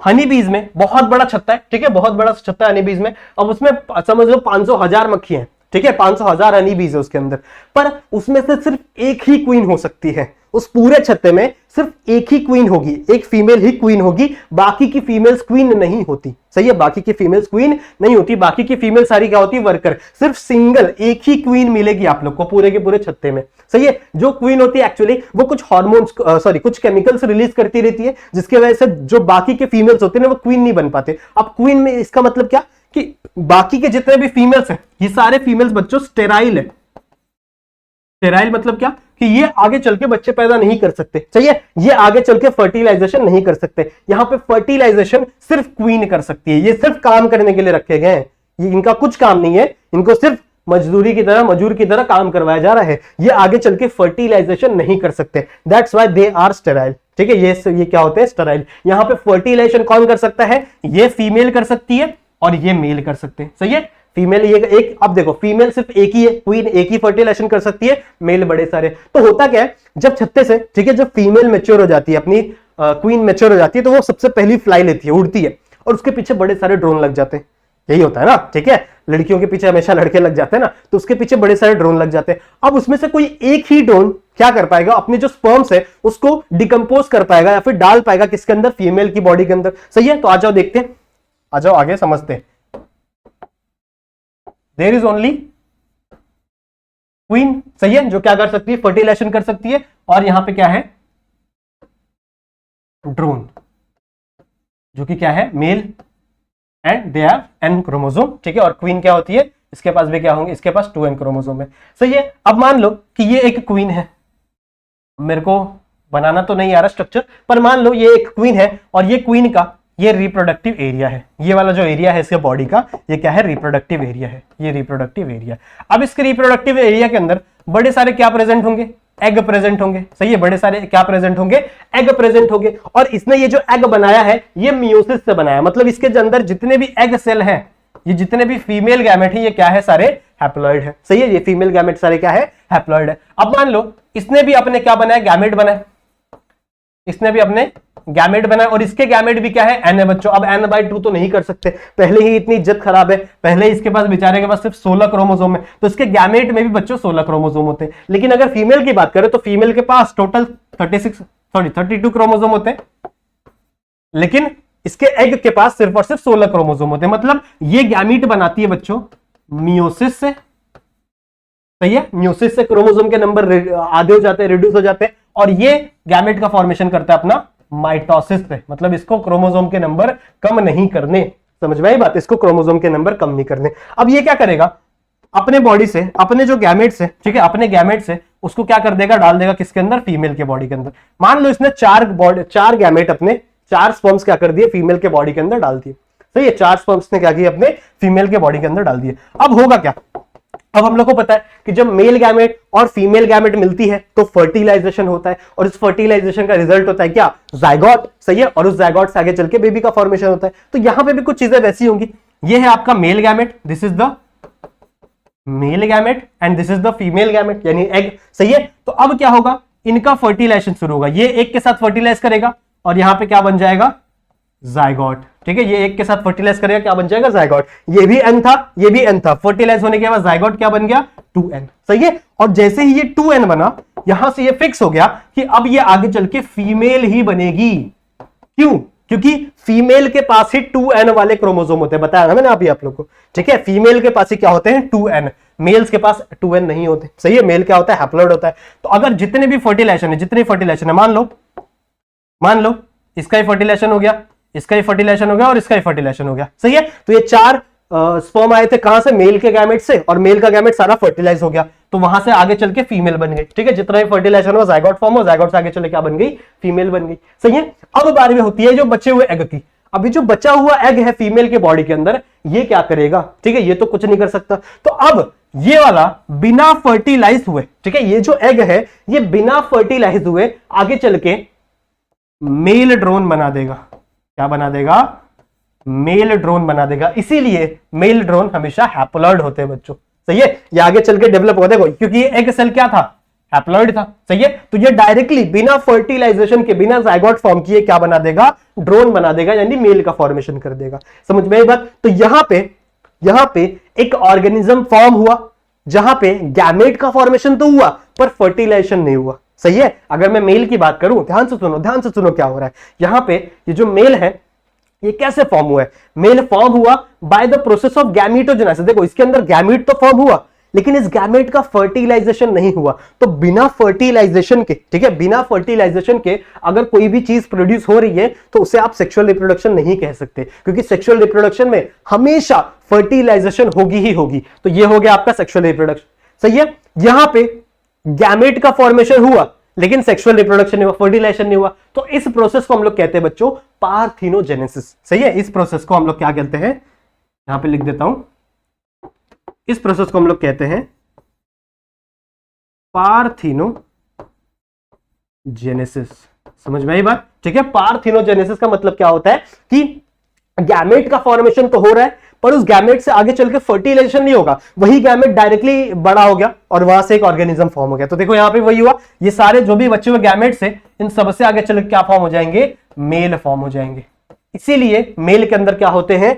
हनी बीज में बहुत बड़ा छत्ता है, ठीक है, बहुत बड़ा छत्ता है हनी बीज में। अब उसमें समझ लो 500,000 मक्खी हैं, ठीक है, 500,000 हनी बीज है उसके अंदर, पर उसमें से सिर्फ एक ही क्वीन हो सकती है। उस पूरे छत्ते में सिर्फ एक ही क्वीन होगी, एक फीमेल ही क्वीन होगी, बाकी की फीमेल्स क्वीन नहीं होती, सही है। बाकी की फीमेल्स क्वीन नहीं होती, बाकी की फीमेल सारी क्या होती है, वर्कर। सिर्फ सिंगल एक ही क्वीन मिलेगी आप लोग को पूरे के पूरे छत्ते में, सही है। जो क्वीन होती है एक्चुअली वो कुछ हार्मोन्स, कुछ केमिकल्स रिलीज करती रहती है, जिसकी वजह से जो बाकी के फीमेल्स होते हैं ना वो क्वीन नहीं बन पाते। अब क्वीन में इसका मतलब क्या, कि बाकी के जितने भी फीमेल्स हैं ये सारे फीमेल्स बच्चों स्टेराइल है। स्टेराइल मतलब क्या, कि ये आगे चल के बच्चे पैदा नहीं कर सकते, सही है। ये आगे चल के फर्टिलाइजेशन नहीं कर सकते। यहां पे फर्टिलाइजेशन सिर्फ क्वीन कर सकती है। ये सिर्फ काम करने के लिए रखे गए हैं, ये इनका कुछ काम नहीं है, इनको सिर्फ मजदूरी की तरह, मजूर की तरह काम करवाया जा रहा है। ये आगे चल के फर्टिलाइजेशन नहीं कर सकते, that's why they are sterile, ठीक है। ये क्या होते हैं, स्टेराइल। यहां पे फर्टिलाइजेशन कौन कर सकता है, ये फीमेल कर सकती है और ये मेल कर सकते हैं, सही है। फीमेल ये एक, अब देखो फीमेल सिर्फ एक ही है, क्वीन एक ही फर्टिलाइजेशन कर सकती है, मेल बड़े सारे। तो होता क्या है, जब छत्ते से, ठीक है, जब फीमेल मैच्योर हो जाती है, अपनी क्वीन मैच्योर हो जाती है, तो वो सबसे पहली फ्लाई लेती है, उड़ती है, और उसके पीछे बड़े सारे ड्रोन लग जाते हैं। यही होता है ना, ठीक है। लड़कियों के पीछे हमेशा लड़के लग जाते हैं ना, तो उसके पीछे बड़े सारे ड्रोन लग जाते हैं। अब उसमें से कोई एक ही ड्रोन क्या कर पाएगा, अपने जो स्पर्म्स है उसको डिकम्पोज कर पाएगा या फिर डाल पाएगा किसके अंदर, फीमेल की बॉडी के अंदर, सही है। तो आ जाओ देखते हैं, आ जाओ आगे समझते हैं। There is only क्वीन, सही है, जो क्या कर सकती है, फर्टिलाइजेशन कर सकती है। और यहां पे क्या है, ड्रोन, जो कि क्या है, male and they have an chromosome, ठीक है। और क्वीन क्या होती है, इसके पास भी क्या होंगे, इसके पास 2n क्रोमोसोम है, सही है। अब मान लो कि ये एक क्वीन है, मेरे को बनाना तो नहीं आ रहा स्ट्रक्चर, पर मान लो ये एक क्वीन है और ये क्वीन का ये रिप्रोडक्टिव एरिया है, ये वाला जो एरिया है इसके बॉडी का, ये क्या है, रिप्रोडक्टिव एरिया है, ये रिप्रोडक्टिव एरिया। अब इसके रिप्रोडक्टिव एरिया के अंदर बड़े सारे क्या प्रेजेंट होंगे, एग प्रेजेंट होंगे, सही है, बड़े सारे क्या प्रेजेंट होंगे, एग प्रेजेंट होंगे। और इसने ये जो एग बनाया है ये मियोसिस से बनाया, मतलब इसके अंदर जितने भी एग सेल हैं, ये जितने भी फीमेल गैमेट है, ये क्या है, सारे हैप्लॉइड है, सही है, ये फीमेल गैमेट सारे क्या है, हैप्लॉइड है। अब मान लो इसने भी अपने क्या बनाया, गैमेट बनाया, इसने भी अपने गैमेट बनाया और इसके गैमेट भी क्या है, एन है बच्चों। अब n/2 तो नहीं कर सकते, पहले ही इतनी इज्जत खराब है, पहले इसके पास बेचारे के पास सिर्फ 16 क्रोमोसोम है, तो इसके गैमेट में भी बच्चों 16 क्रोमोसोम होते हैं। लेकिन अगर फीमेल की बात करें तो फीमेल के पास टोटल 32 क्रोमोसोम होते हैं, लेकिन इसके एग के पास सिर्फ और सिर्फ 16 क्रोमोसोम होते हैं। मतलब ये गैमीट बनाती है बच्चों मियोसिस से, सही है, मियोसिस से क्रोमोसोम के नंबर आधे हो जाते हैं, रिड्यूस हो जाते हैं, और ये गैमेट का फॉर्मेशन करता है अपना माइटोसिस से, मतलब इसको क्रोमोसोम के नंबर कम नहीं करने, समझ में आई बात, इसको क्रोमोसोम के नंबर कम नहीं करने। अब ये क्या करेगा, अपने बॉडी से, अपने जो गैमेट्स है, ठीक है, अपने गैमेट्स से उसको क्या कर देगा, डाल देगा किसके अंदर, फीमेल के बॉडी के अंदर। मान लो इसने चार गैमेट अपने, 4 स्पर्म्स क्या कर दिए, फीमेल के बॉडी के अंदर डाल दिए, सही है, 4 स्पर्म्स ने क्या किया, अपने फीमेल के बॉडी के अंदर डाल दिए। अब होगा क्या, अब हम लोग को पता है कि जब मेल गैमेट और फीमेल गैमेट मिलती है तो फर्टिलाइजेशन होता है, और इस फर्टिलाइजेशन का रिजल्ट होता है क्या, जायगोट, सही है, और उस जायगोट से आगे चल के बेबी का फॉर्मेशन होता है। तो यहां पे भी कुछ चीजें वैसी होंगी, ये है आपका male gamete, this is the male gamete and this is the female gamete, यानी एग, सही है। तो अब क्या होगा, इनका फर्टिलाइजेशन शुरू होगा, ये एक के साथ फर्टिलाइज करेगा और यहां पे क्या बन जाएगा, जायगोट, ठीक है, ये एक के साथ फर्टिलाइज करेगा, क्या बन जाएगा, जायगोट। ये भी एन था, ये भी एन था, फर्टिलाइज होने के बाद जायगोट क्या बन गया, 2n, सही है। और जैसे ही ये 2n बना, यहां से ये फिक्स हो गया कि अब ये आगे चल के फीमेल ही बनेगी। क्यों, क्योंकि फीमेल के पास ही 2n वाले क्रोमोसोम होते हैं, बताया ना मैंने अभी आप लोग को, ठीक है, फीमेल के पास ही क्या होते हैं, 2n, मेल्स के पास 2n नहीं होते, सही है, मेल क्या होता है, हैप्लॉइड होता है। तो अगर जितने भी फर्टिलाइजेशन है, जितनी फर्टिलाइजेशन है, मान लो इसका ही फर्टिलाइजेशन हो गया, इसका ही फर्टिलाइजेशन हो गया और इसका ही फर्टिलाइजेशन हो गया, सही है। तो ये 4 स्पर्म आए थे कहां से, मेल के गैमेट से, और मेल का गैमेट सारा फर्टिलाइज हो गया, तो वहां से आगे चल के फीमेल बन गई, ठीक है, जितना भी फर्टिलाइजेशन हो, जायगोट फॉर्म हो, जायगोट से आगे चले क्या बन गई, फीमेल बन गई, सही है। अब बारी में होती है जो बचे हुए एग की। अभी जो बचा हुआ एग है फीमेल के बॉडी के अंदर, ये क्या करेगा, ठीक है, ये तो कुछ नहीं कर सकता। तो अब ये वाला बिना फर्टिलाइज हुए, ठीक है, ये जो एग है ये बिना फर्टिलाइज हुए आगे चल के मेल ड्रोन बना देगा, क्या बना देगा, मेल ड्रोन बना देगा। इसीलिए मेल ड्रोन हमेशा हैप्लॉइड होते हैं बच्चों, सही है, ये आगे चल के डेवलप हो देखो, क्योंकि ये एग सेल क्या था, हैप्लॉइड था, सही है। तो ये डायरेक्टली बिना फर्टिलाइजेशन के, बिना जायगोट फॉर्म किए क्या बना देगा, ड्रोन बना देगा, यानी मेल का फॉर्मेशन कर देगा, समझ में आई बात। तो यहां पे एक ऑर्गेनिज्म फॉर्म हुआ जहां पे गैमेट का फॉर्मेशन तो हुआ पर फर्टिलाइजेशन नहीं हुआ, सही है। अगर मैं मेल की बात करूं, ध्यान से सुनो क्या हो रहा है यहां पे। ये जो मेल है ये कैसे फॉर्म हुआ है, मेल फॉर्म हुआ बाय द प्रोसेस ऑफ गैमीटोजेनेसिस। देखो इसके अंदर गैमीट तो फॉर्म हुआ, लेकिन इस गैमेट का फर्टिलाइजेशन नहीं हुआ। तो बिना फर्टिलाइजेशन के, ठीक है, बिना फर्टिलाइजेशन के अगर कोई भी चीज प्रोड्यूस हो रही है तो उसे आप सेक्सुअल रिप्रोडक्शन नहीं कह सकते, क्योंकि सेक्सुअल रिप्रोडक्शन में हमेशा फर्टिलाइजेशन होगी ही होगी। तो ये हो गया आपका सेक्सुअल रिप्रोडक्शन, सही है। यहां पे गैमेट का फॉर्मेशन हुआ लेकिन सेक्सुअल रिप्रोडक्शन नहीं हुआ, फर्टिलाइजेशन नहीं हुआ। तो इस प्रोसेस को हम लोग कहते हैं बच्चों पार्थिनोजेनेसिस, सही है। इस प्रोसेस को हम लोग क्या कहते हैं, यहां पे लिख देता हूं, इस प्रोसेस को हम लोग कहते हैं पार्थिनोजेनेसिस। समझ में आई बात, ठीक है। पार्थिनोजेनेसिस का मतलब क्या होता है कि गैमेट का फॉर्मेशन तो हो रहा है पर उस गैमेट से आगे चल के फर्टिलाइजेशन नहीं होगा, वही गैमेट डायरेक्टली बड़ा हो गया और वहां से एक ऑर्गेनिज्म फॉर्म हो गया। तो देखो यहां पे वही हुआ, ये सारे जो भी बचे हुए गैमेट्स हैं इन सबसे आगे चल के क्या फॉर्म हो जाएंगे, मेल फॉर्म हो जाएंगे। इसीलिए मेल के अंदर क्या होते हैं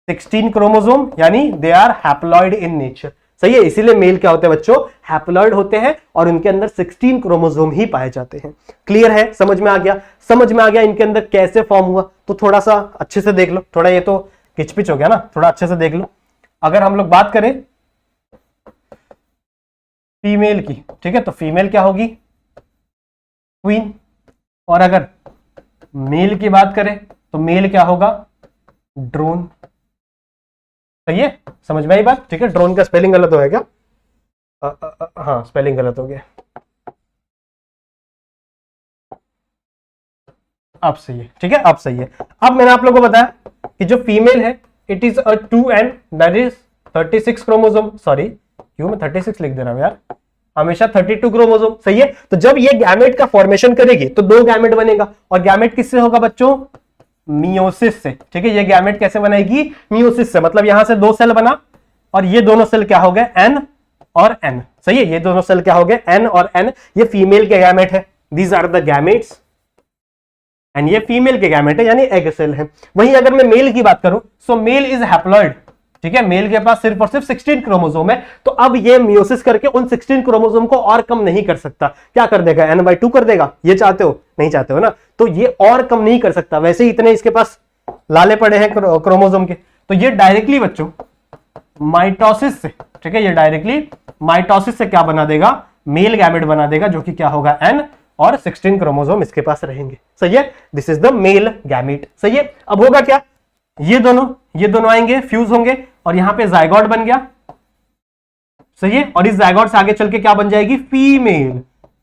16 क्रोमोसोम, यानी they are haploid in nature, सही है। इसीलिए मेल क्या होते हैं बच्चों, हैप्लॉइड होते हैं और उनके अंदर 16 क्रोमोसोम ही पाए जाते हैं। क्लियर है, समझ में आ गया, समझ में आ गया इनके अंदर कैसे फॉर्म हुआ। तो थोड़ा सा अच्छे से देख लो, थोड़ा ये तो किचपिच हो गया ना, थोड़ा अच्छे से देख लो। अगर हम लोग बात करें फीमेल की, ठीक है, तो फीमेल क्या होगी, क्वीन। और अगर मेल की बात करें तो मेल क्या होगा, ड्रोन। सही है, समझ में आई बात, ठीक है। ड्रोन का स्पेलिंग गलत हो गया क्या, हाँ स्पेलिंग गलत हो गया, अब सही है, ठीक है, अब सही है। अब मैंने आप लोगों को बताया कि जो फीमेल है it is a 2n that is 36 chromosome, sorry क्यों मैं 36 लिख दे रहा हूं यार, हमेशा 32 क्रोमोसोम। सही है, तो जब ये गैमेट का फॉर्मेशन करेगी तो दो गैमेट बनेगा, और गैमेट किससे होगा बच्चों, मियोसिस से, ठीक है। ये गैमेट कैसे बनाएगी, मियोसिस से, मतलब यहां से दो सेल बना और ये दोनों सेल क्या हो गए, एन और एन। सही है, ये दोनों सेल क्या हो गए, एन और एन। ये फीमेल के गैमेट है, these are the gametes, and ये फीमेल के गैमेट है यानी एग सेल है। वहीं अगर मैं मेल की बात करूं, सो मेल इज हैप्लॉइड, ठीक है, मेल के पास सिर्फ और सिर्फ 16 क्रोमोसोम है। तो अब ये मियोसिस करके उन 16 क्रोमोसोम को और कम नहीं कर सकता, क्या कर देगा, n/2 कर देगा। ये चाहते हो, नहीं चाहते हो ना, तो ये और कम नहीं कर सकता, वैसे ही इतने इसके पास लाले पड़े हैं क्रोमोसोम के, तो ये डायरेक्टली बच्चों माइटोसिस से, ठीक है, ये डायरेक्टली माइटोसिस से क्या बना देगा, मेल गैमेट बना देगा, जो कि क्या होगा, n, और 16 क्रोमोसोम इसके पास रहेंगे। सही है, this is the male gamete. सही है, अब होगा क्या, ये दोनों आएंगे, फ्यूज होंगे, और यहां पे जायगोट बन गया। सही है, और इस जायगोट से आगे चल के क्या बन जाएगी, फीमेल।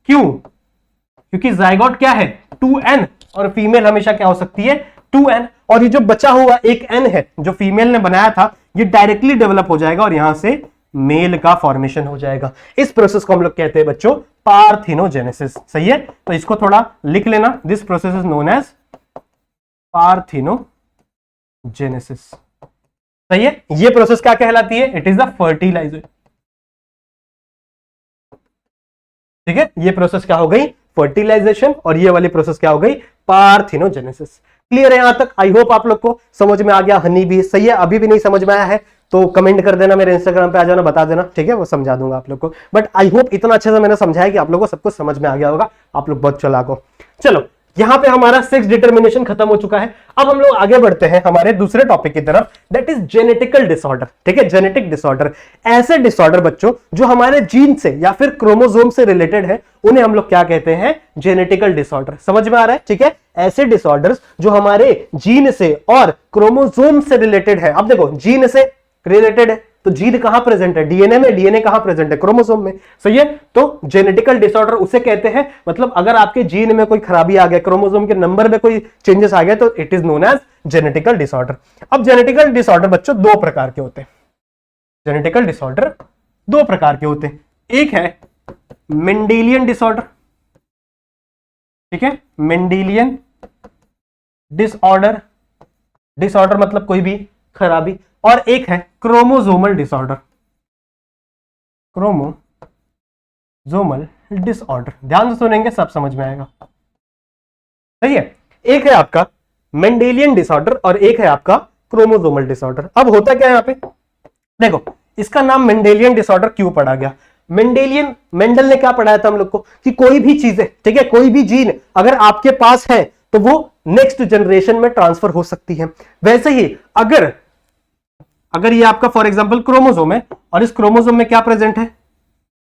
क्यों, क्योंकि जायगोट क्या है, 2n, और फीमेल हमेशा क्या हो सकती है, 2n। और ये जो बचा हुआ एक n है जो फीमेल ने बनाया था, ये डायरेक्टली डेवलप हो जाएगा और यहां से मेल का फॉर्मेशन हो जाएगा। इस प्रोसेस को हम लोग कहते हैं बच्चों पार्थिनोजेनेसिस। सही है, तो इसको थोड़ा लिख लेना, this process is known as parthenogenesis. सही है, ये प्रोसेस क्या कहलाती है, इट इज द फर्टिलाइजर। ठीक है, ये प्रोसेस क्या हो गई, फर्टिलाइजेशन, और ये वाली प्रोसेस क्या हो गई, पार्थिनोजेनेसिस। क्लियर है यहां तक, आई होप आप लोग को समझ में आ गया। हनी भी सही है, अभी भी नहीं समझ में आया है तो कमेंट कर देना, मेरे इंस्टाग्राम पे आ जाना, बता देना, ठीक है, वो समझा दूंगा आप लोग को। बट आई होप इतना अच्छे से मैंने समझाया कि आप लोगों को सब कुछ समझ में आ गया होगा, आप लोग बहुत चालाक हो। चलो, यहां पे हमारा सेक्स डिटर्मिनेशन खत्म हो चुका है। अब हम लोग आगे बढ़ते हैं हमारे दूसरे टॉपिक की तरफ, दैट इज जेनेटिकल डिसऑर्डर। ठीक है, जेनेटिक डिसऑर्डर, ऐसे डिसऑर्डर बच्चों जो हमारे जीन से या फिर क्रोमोसोम से रिलेटेड है, उन्हें हम लोग क्या कहते हैं, जेनेटिकल डिसऑर्डर। समझ में आ रहा है, ठीक है, ऐसे डिसऑर्डर्स जो हमारे जीन से और क्रोमोसोम से रिलेटेड है। अब देखो, जीन से रिलेटेड है तो जीन कहां प्रेजेंट है, डीएनए में, डीएनए कहां प्रेजेंट है, क्रोमोसोम में। सही है, तो जेनेटिकल डिसऑर्डर उसे कहते हैं, मतलब अगर आपके जीन में कोई खराबी आ गया, क्रोमोसोम के नंबर में कोई चेंजेस आ गए, तो it is known as genetical disorder. अब जेनेटिकल डिसऑर्डर बच्चों दो प्रकार के होते हैं, जेनेटिकल डिसऑर्डर दो प्रकार के होते हैं। एक है मेंडेलियन डिसऑर्डर, ठीक है, मेंडेलियन डिसऑर्डर, डिसऑर्डर मतलब कोई भी खराबी, और एक है क्रोमोसोमल डिसऑर्डर, क्रोमोसोमल डिसऑर्डर। ध्यान से सुनेंगे सब समझ में आएगा। सही है, एक है आपका मेंडेलियन डिसऑर्डर और एक है आपका क्रोमोसोमल डिसऑर्डर। अब होता क्या है यहां पे, देखो इसका नाम मेंडेलियन डिसऑर्डर क्यों पड़ा गया, मेंडल ने क्या पढ़ाया था हम लोग को कि कोई भी चीजें, ठीक है, कोई भी जीन अगर आपके पास है तो वो नेक्स्ट जनरेशन में ट्रांसफर हो सकती है। वैसे ही अगर ये आपका फॉर एग्जांपल क्रोमोसोम है और इस क्रोमोसोम में क्या प्रेजेंट है,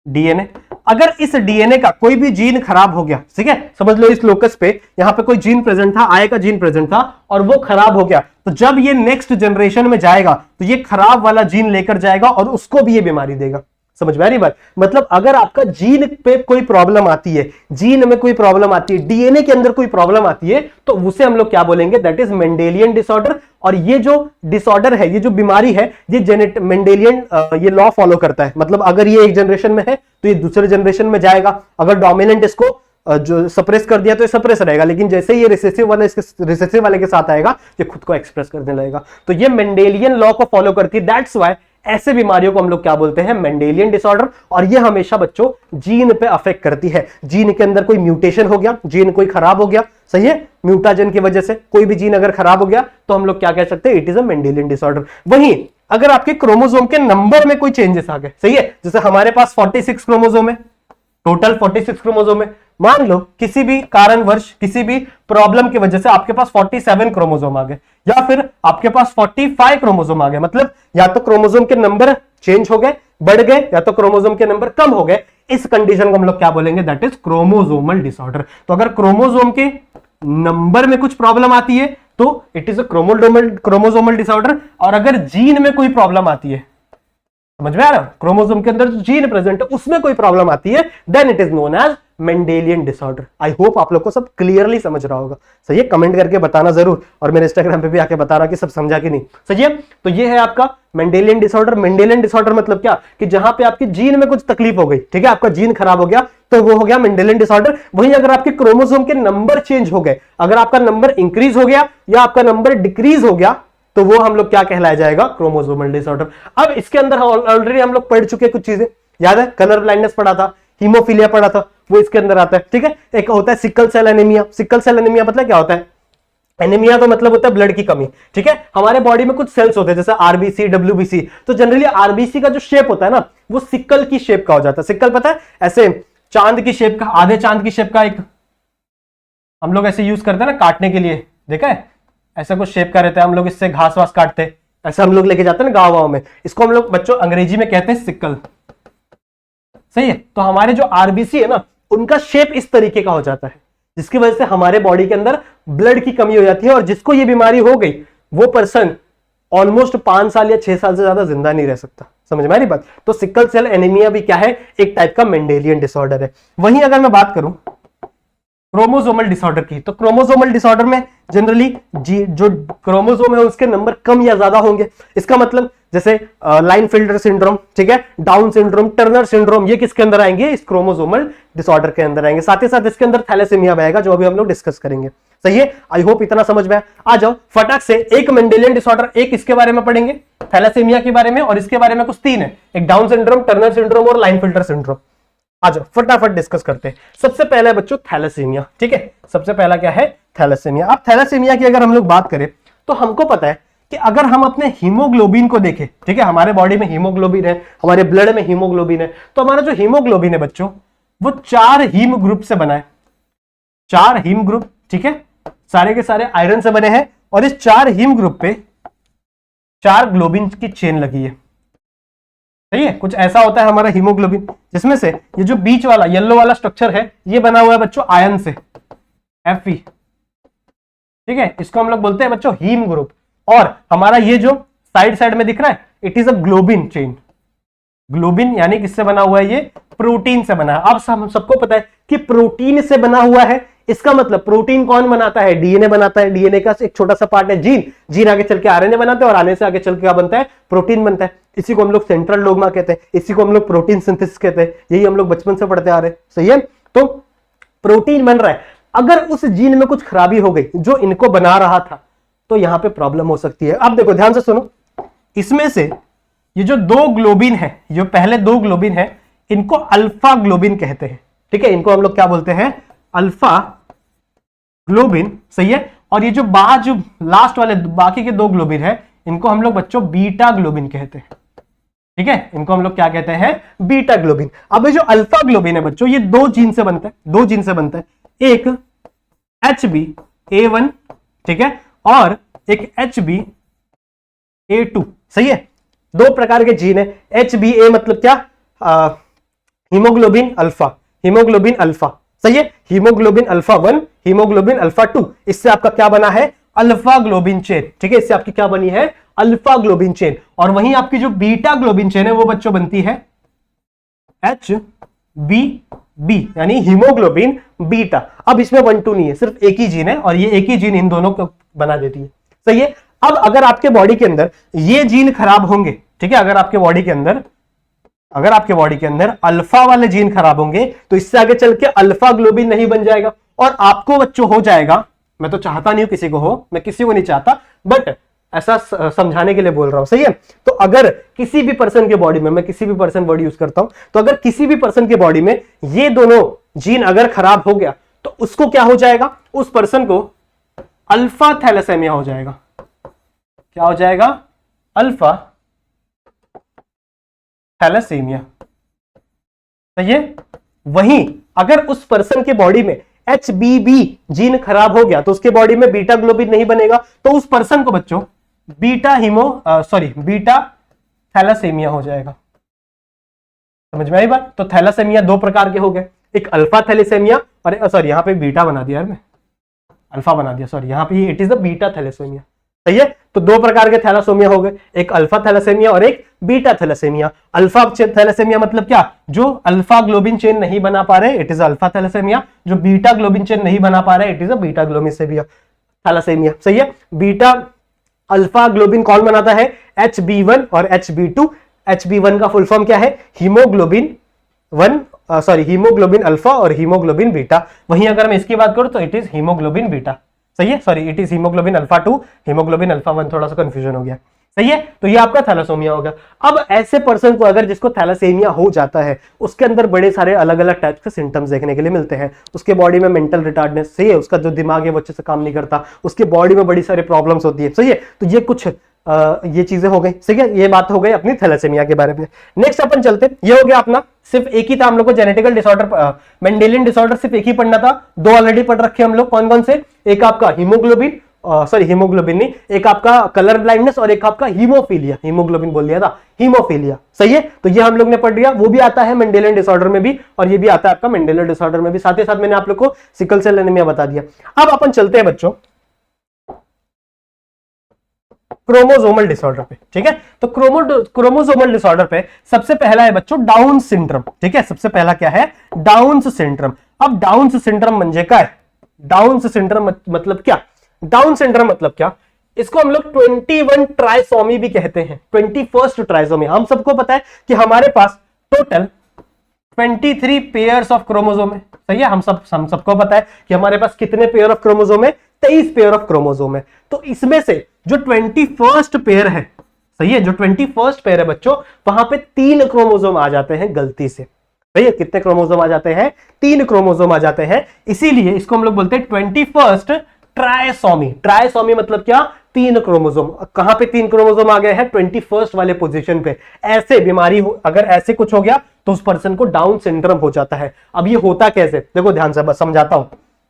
डीएनए, अगर इस डीएनए का कोई भी जीन खराब हो गया, ठीक है, समझ लो इस लोकस पे यहां पे कोई जीन प्रेजेंट था, आय का जीन प्रेजेंट था और वो खराब हो गया, तो जब ये नेक्स्ट जनरेशन में जाएगा तो ये खराब वाला जीन लेकर जाएगा और उसको भी ये बीमारी देगा। समझ में आ रही बात, मतलब अगर आपका जीन पे कोई प्रॉब्लम आती है, जीन में कोई प्रॉब्लम आती है, डीएनए के अंदर कोई प्रॉब्लम आती है, तो उसे हम लोग क्या बोलेंगे, दैट इज मेंडेलियन डिसऑर्डर। और ये जो डिसऑर्डर है, ये जो बीमारी है, ये मेंडेलियन ये लॉ फॉलो करता है, मतलब अगर ये एक जनरेशन में है तो ये दूसरे जनरेशन में जाएगा, अगर डोमिनेंट इसको जो सप्रेस कर दिया तो ये सप्रेस रहेगा, लेकिन जैसे ये रिसेसिव वाले के साथ आएगा, ये खुद को एक्सप्रेस करने लगेगा। तो ये मेंडेलियन लॉ को फॉलो करती है, दैट्स व्हाई ऐसे बीमारियों को हम लोग क्या बोलते हैं, मेंडेलियन डिसऑर्डर। और ये हमेशा बच्चों जीन पे अफेक्ट करती है, जीन के अंदर कोई म्यूटेशन हो गया, जीन कोई खराब हो गया, सही है, म्यूटाजन की वजह से कोई भी जीन अगर खराब हो गया तो हम लोग क्या कह सकते हैं, it is a Mendelian disorder. वहीं अगर आपके क्रोमोसोम के नंबर में कोई चेंजेस आ गए, सही है, जैसे हमारे पास 46 क्रोमोसोम है, टोटल 46 क्रोमोसोम है, मान लो किसी भी कारणवश, किसी भी प्रॉब्लम की वजह से आपके पास 47 क्रोमोसोम आ गए, या फिर आपके पास 45 क्रोमोसोम आ गए, मतलब या तो क्रोमोसोम के नंबर चेंज हो गए, बढ़ गए, या तो क्रोमोसोम के नंबर कम हो गए। इस कंडीशन को हम लोग क्या बोलेंगे, दैट इज क्रोमोसोमल डिसऑर्डर। तो अगर क्रोमोसोम के नंबर में कुछ प्रॉब्लम आती है तो it is a chromosomal disorder, और अगर जीन में कोई प्रॉब्लम आती है, समझ में आ रहा है, क्रोमोसोम के अंदर जो जीन प्रेजेंट है उसमें कोई प्रॉब्लम आती है, then it is known as Mendelian disorder. I hope आप लोग को सब क्लियरली समझ रहा होगा। सही है, कमेंट करके बताना जरूर, और मेरे इंस्टाग्राम पे भी आके बताना कि सब समझा कि नहीं। सही है, तो ये है आपका मेंडेलियन डिसऑर्डर। मेंडेलियन डिसऑर्डर मतलब क्या, कि जहां पे आपकी जीन में कुछ तकलीफ हो गई, ठीक है, आपका जीन खराब हो गया, तो वो हो गया मेंडेलियन डिसऑर्डर। वहीं अगर आपके क्रोमोसोम के नंबर चेंज हो गए, अगर आपका नंबर इंक्रीज हो गया या आपका नंबर डिक्रीज हो गया, तो वो हम लोग क्या कहलाया जाएगा, क्रोमोसोमल डिसऑर्डर। अब इसके अंदर ऑलरेडी हम लोग पढ़ चुके कुछ चीजें, याद है, कलर ब्लाइंडनेस पढ़ा था, हीमोफीलिया पढ़ा था, वो इसके अंदर आता है। ठीक है, एक होता है sickle cell anaemia. Sickle cell anaemia मतलब क्या होता है, एनीमिया तो मतलब होता है ब्लड की कमी। ठीक है, हमारे बॉडी में कुछ सेल्स होते हैं जैसे आरबीसी, डब्ल्यूबीसी, तो जनरली आरबीसी का जो शेप होता है ना, वो सिकल की शेप का हो जाता है। सिकल पता है, ऐसे चांद की शेप का, आधे चांद की शेप का, एक हम लोग ऐसे यूज करते हैं ना काटने के लिए, देखा है, ऐसा कुछ शेप का रहता है, हम लोग इससे घास वास काटते हैं, ऐसा हम लोग लेके जाते हैं ना गाँव में, इसको हम लोग बच्चों अंग्रेजी में कहते हैं सिकल। सही है, तो हमारे जो आरबीसी है ना, उनका शेप इस तरीके का हो जाता है, जिसकी वजह से हमारे बॉडी के अंदर ब्लड की कमी हो जाती है, और जिसको ये बीमारी हो गई वो पर्सन ऑलमोस्ट 5 साल या 6 साल से ज्यादा जिंदा नहीं रह सकता। समझ में आ रही बात। तो सिकल सेल एनीमिया भी क्या है, एक टाइप का मेंडेलियन डिसऑर्डर है। वहीं अगर मैं बात करूं क्रोमोसोमल डिसऑर्डर की, तो क्रोमोसोमल डिसऑर्डर में जनरली जो क्रोमोसोम है उसके नंबर कम या ज्यादा होंगे। इसका मतलब जैसे लाइनफील्डर सिंड्रोम, ठीक है, डाउन सिंड्रोम, टर्नर सिंड्रोम, ये किसके अंदर आएंगे, इस क्रोमोसोमल डिसऑर्डर के अंदर आएंगे। साथ ही साथ इसके अंदर थैलेसीमिया आएगा, जो अभी हम लोग डिस्कस करेंगे। सही है, आई होप इतना समझ में आ जाओ फटाक से। एक मेंडेलियन डिसऑर्डर, एक इसके बारे में पढ़ेंगे, थैलेसीमिया के बारे में, और इसके बारे में कुछ 3 है, एक डाउन सिंड्रोम, टर्नर सिंड्रोम और लाइनफील्डर सिंड्रोम। आ जाओ फटाफट डिस्कस करते हैं। सबसे पहला है बच्चों थैलेसीमिया। ठीक है, सबसे पहला क्या है, थैलेसीमिया। अब थैलेसीमिया की अगर हम लोग बात करें तो हमको पता है कि अगर हम अपने हीमोग्लोबिन को देखें, ठीक है, हमारे बॉडी में हीमोग्लोबिन है, हमारे ब्लड में हीमोग्लोबिन है, तो हमारा जो हीमोग्लोबिन है बच्चों, वो 4 हीम ग्रुप से बना है। 4 हीम ग्रुप, ठीक है, सारे के सारे आयरन से बने हैं, और इस 4 हीम ग्रुप पे 4 ग्लोबिन की चेन लगी है। सही है, कुछ ऐसा होता है हमारा हीमोग्लोबिन, जिसमें से ये जो बीच वाला येलो वाला स्ट्रक्चर है, ये बना हुआ है बच्चों आयन से, Fe। ठीक है, इसको हम लोग बोलते हैं बच्चों हीम ग्रुप। और हमारा ये जो साइड साइड में दिख रहा है, it is a globin chain. Globin यानी किससे बना हुआ है, ये प्रोटीन से बना है। अब हम सबको पता है कि प्रोटीन से बना हुआ है, इसका मतलब प्रोटीन कौन बनाता है, डीएनए बनाता है। डीएनए का एक छोटा सा पार्ट है जीन, जीन आगे चल के आरएनए बनाते हैं, और आने से आगे चल के क्या बनता है, प्रोटीन बनता है। इसी को हम लोग सेंट्रल डोग्मा कहते हैं, इसी को हम लोग प्रोटीन सिंथेसिस कहते हैं, यही हम लोग बचपन से पढ़ते आ रहे हैं। सही है, तो प्रोटीन बन रहा है। अगर उस जीन में कुछ खराबी हो गई जो इनको बना रहा था, तो यहां पे प्रॉब्लम हो सकती है। अब देखो ध्यान से सुनो, इसमें से ये जो 2 ग्लोबिन है, जो पहले 2 ग्लोबिन है, इनको अल्फा ग्लोबिन कहते हैं। ठीक है, इनको हम लोग क्या बोलते हैं, अल्फा ग्लोबिन। सही है, और ये जो जो लास्ट वाले बाकी के 2 ग्लोबिन है, इनको हम लोग बच्चों बीटा ग्लोबिन कहते हैं। ठीक है, इनको हम लोग क्या कहते हैं, बीटा ग्लोबिन। अब ये जो अल्फा ग्लोबिन है बच्चों, ये 2 जीन से बनता है, 2 जीन से बनता है, एक HbA1, ठीक है, और एक HbA2। सही है, 2 प्रकार के जीन है। HbA मतलब क्या, हीमोग्लोबिन अल्फा, हीमोग्लोबिन अल्फा। सही है, हीमोग्लोबिन अल्फा 1, हीमोग्लोबिन अल्फा 2, इससे आपका क्या बना है, अल्फा ग्लोबिन चेन। ठीक है, इससे आपकी क्या बनी है, अल्फा ग्लोबिन चेन। और वहीं आपकी जो बीटा ग्लोबिन चेन है, वो बच्चों बनती है HbB, यानी हीमोग्लोबिन बीटा। अब इसमें 1 2 नहीं है, सिर्फ एक ही जीन है, और ये एक ही जीन इन दोनों को बना देती है। सही है, अब अगर आपके बॉडी के अंदर ये जीन खराब होंगे, ठीक है, अगर आपके बॉडी के अंदर अल्फा वाले जीन खराब होंगे, तो इससे आगे चल के अल्फा ग्लोबिन नहीं बन जाएगा, और आपको बच्चों हो जाएगा। मैं तो चाहता नहीं हूं किसी को हो, मैं किसी को नहीं चाहता, बट ऐसा समझाने के लिए बोल रहा हूं। सही है, तो अगर किसी भी पर्सन के बॉडी में, मैं किसी भी पर्सन वर्ड यूज करता हूं, तो अगर किसी भी पर्सन के बॉडी में ये दोनों जीन अगर खराब हो गया, तो उसको क्या हो जाएगा, उस पर्सन को अल्फा थैलेसेमिया हो जाएगा। क्या हो जाएगा, अल्फा थैलेसीमिया। सही है, वहीं अगर उस पर्सन के बॉडी में HbB जीन खराब हो गया, तो उसके बॉडी में बीटा ग्लोबिन नहीं बनेगा, तो उस पर्सन को बच्चों बीटा थैलेसीमिया हो जाएगा। समझ में आई बात। तो थैलासेमिया दो प्रकार के हो गए, एक अल्फा थैलेसेमिया और सॉरी यहाँ पे बीटा बना दिया यार मैं, अल्फा बना दिया, सॉरी यहाँ पे it is the beta thalassaemia. सही है, तो दो प्रकार के थैलासेमिया हो गए, एक अल्फा थैलेसेमिया और एक बीटा थैलेसेमिया। अल्फा थैलेसेमिया मतलब क्या, जो अल्फा ग्लोबिन चेन नहीं बना पा रहे, इट इज अल्फा थैलेसेमिया। जो बीटा ग्लोबिन चेन नहीं बना पा रहे, it is a beta globin thalassaemia. सही है, बीटा अल्फा ग्लोबिन कौन बनाता है, HB1 और HB2। HB1 का फुल फॉर्म क्या है, हीमोग्लोबिन हीमोग्लोबिन अल्फा और हीमोग्लोबिन बीटा। वहीं अगर मैं इसकी बात करूं तो इट इज हीमोग्लोबिन बीटा। सही है, sorry it is haemoglobin alpha 2, haemoglobin alpha 1, थोड़ा सा कंफ्यूजन हो गया। सही है, तो ये आपका थैलासेमिया हो गया। अब ऐसे पर्सन को अगर जिसको थैलासेमिया हो जाता है, उसके अंदर बड़े सारे अलग अलग टाइप के सिम्टम्स देखने के लिए मिलते हैं। उसके बॉडी में मेंटल रिटार्डनेस, सही है, उसका जो दिमाग है वो अच्छे से काम नहीं करता, उसके बॉडी में बड़ी सारी प्रॉब्लम्स होती है। सही है, तो ये कुछ ये चीजें हो गई। ठीक है, ये बात हो गई अपनी थैलासेमिया के बारे में। नेक्स्ट अपन चलते, ये हो गया अपना, सिर्फ एक ही था हम लोग को जेनेटिकल डिसऑर्डर, मेंडेलियन डिसऑर्डर सिर्फ एक ही पढ़ना था, दो ऑलरेडी पढ़ रखे हम लोग। कौन कौन से, एक आपका हीमोग्लोबिन, सॉरी हीमोग्लोबिन नहीं, एक आपका कलर ब्लाइंडनेस और एक आपका हीमोफीलिया, हीमोग्लोबिन बोल दिया था, हीमोफीलिया। सही है, तो ये हम लोग ने पढ़ लिया, वो भी आता है मेंडेलियन डिसऑर्डर में भी और ये भी आता है आपका मेंडेलियन डिसऑर्डर में भी। साथ ही साथ मैंने आप लोग को सिकल सेल एनीमिया बता दिया। अब अपन चलते हैं बच्चों क्रोमोसोमल डिसऑर्डर पे। ठीक है, तो क्रोमोसोमल डिसऑर्डर पे सबसे पहला है बच्चों डाउन सिंड्रोम। ठीक है, सबसे पहला क्या है, डाउन सिंड्रोम। अब डाउन सिंड्रोम म्हणजे काय, डाउन सिंड्रोम मतलब क्या, डाउन सिंड्रोम मतलब क्या, इसको हम लोग 21 ट्राइसोमी भी कहते हैं, 21st ट्राइसोमी। हम सबको पता है कि हमारे पास टोटल 23 पेयर्स ऑफ क्रोमोसोम है। सही है, हम सबको पता है कि हमारे पास कितने पेयर ऑफ क्रोमोसोम है, 23 पेयर ऑफ क्रोमोसोम है। तो इसमें से जो 21st पेयर है, सही है, जो 21st पेयर है बच्चों, वहां पे 3 क्रोमोसोम आ जाते हैं गलती से। सही है, कितने क्रोमोसोम आ जाते हैं, 3 क्रोमोसोम आ जाते हैं। इसीलिए इसको हम लोग बोलते हैं 21st ट्राइसोमी। ट्राइसोमी मतलब क्या, 3 क्रोमोसोम। कहां पे 3 क्रोमोसोम आ गए हैं, 21st वाले पोजीशन पे। ऐसे बीमारी हो, अगर ऐसे कुछ हो गया तो उस पर्सन को डाउन सिंड्रोम हो जाता है। अब ये होता कैसे, देखो ध्यान से बस समझाता हूं,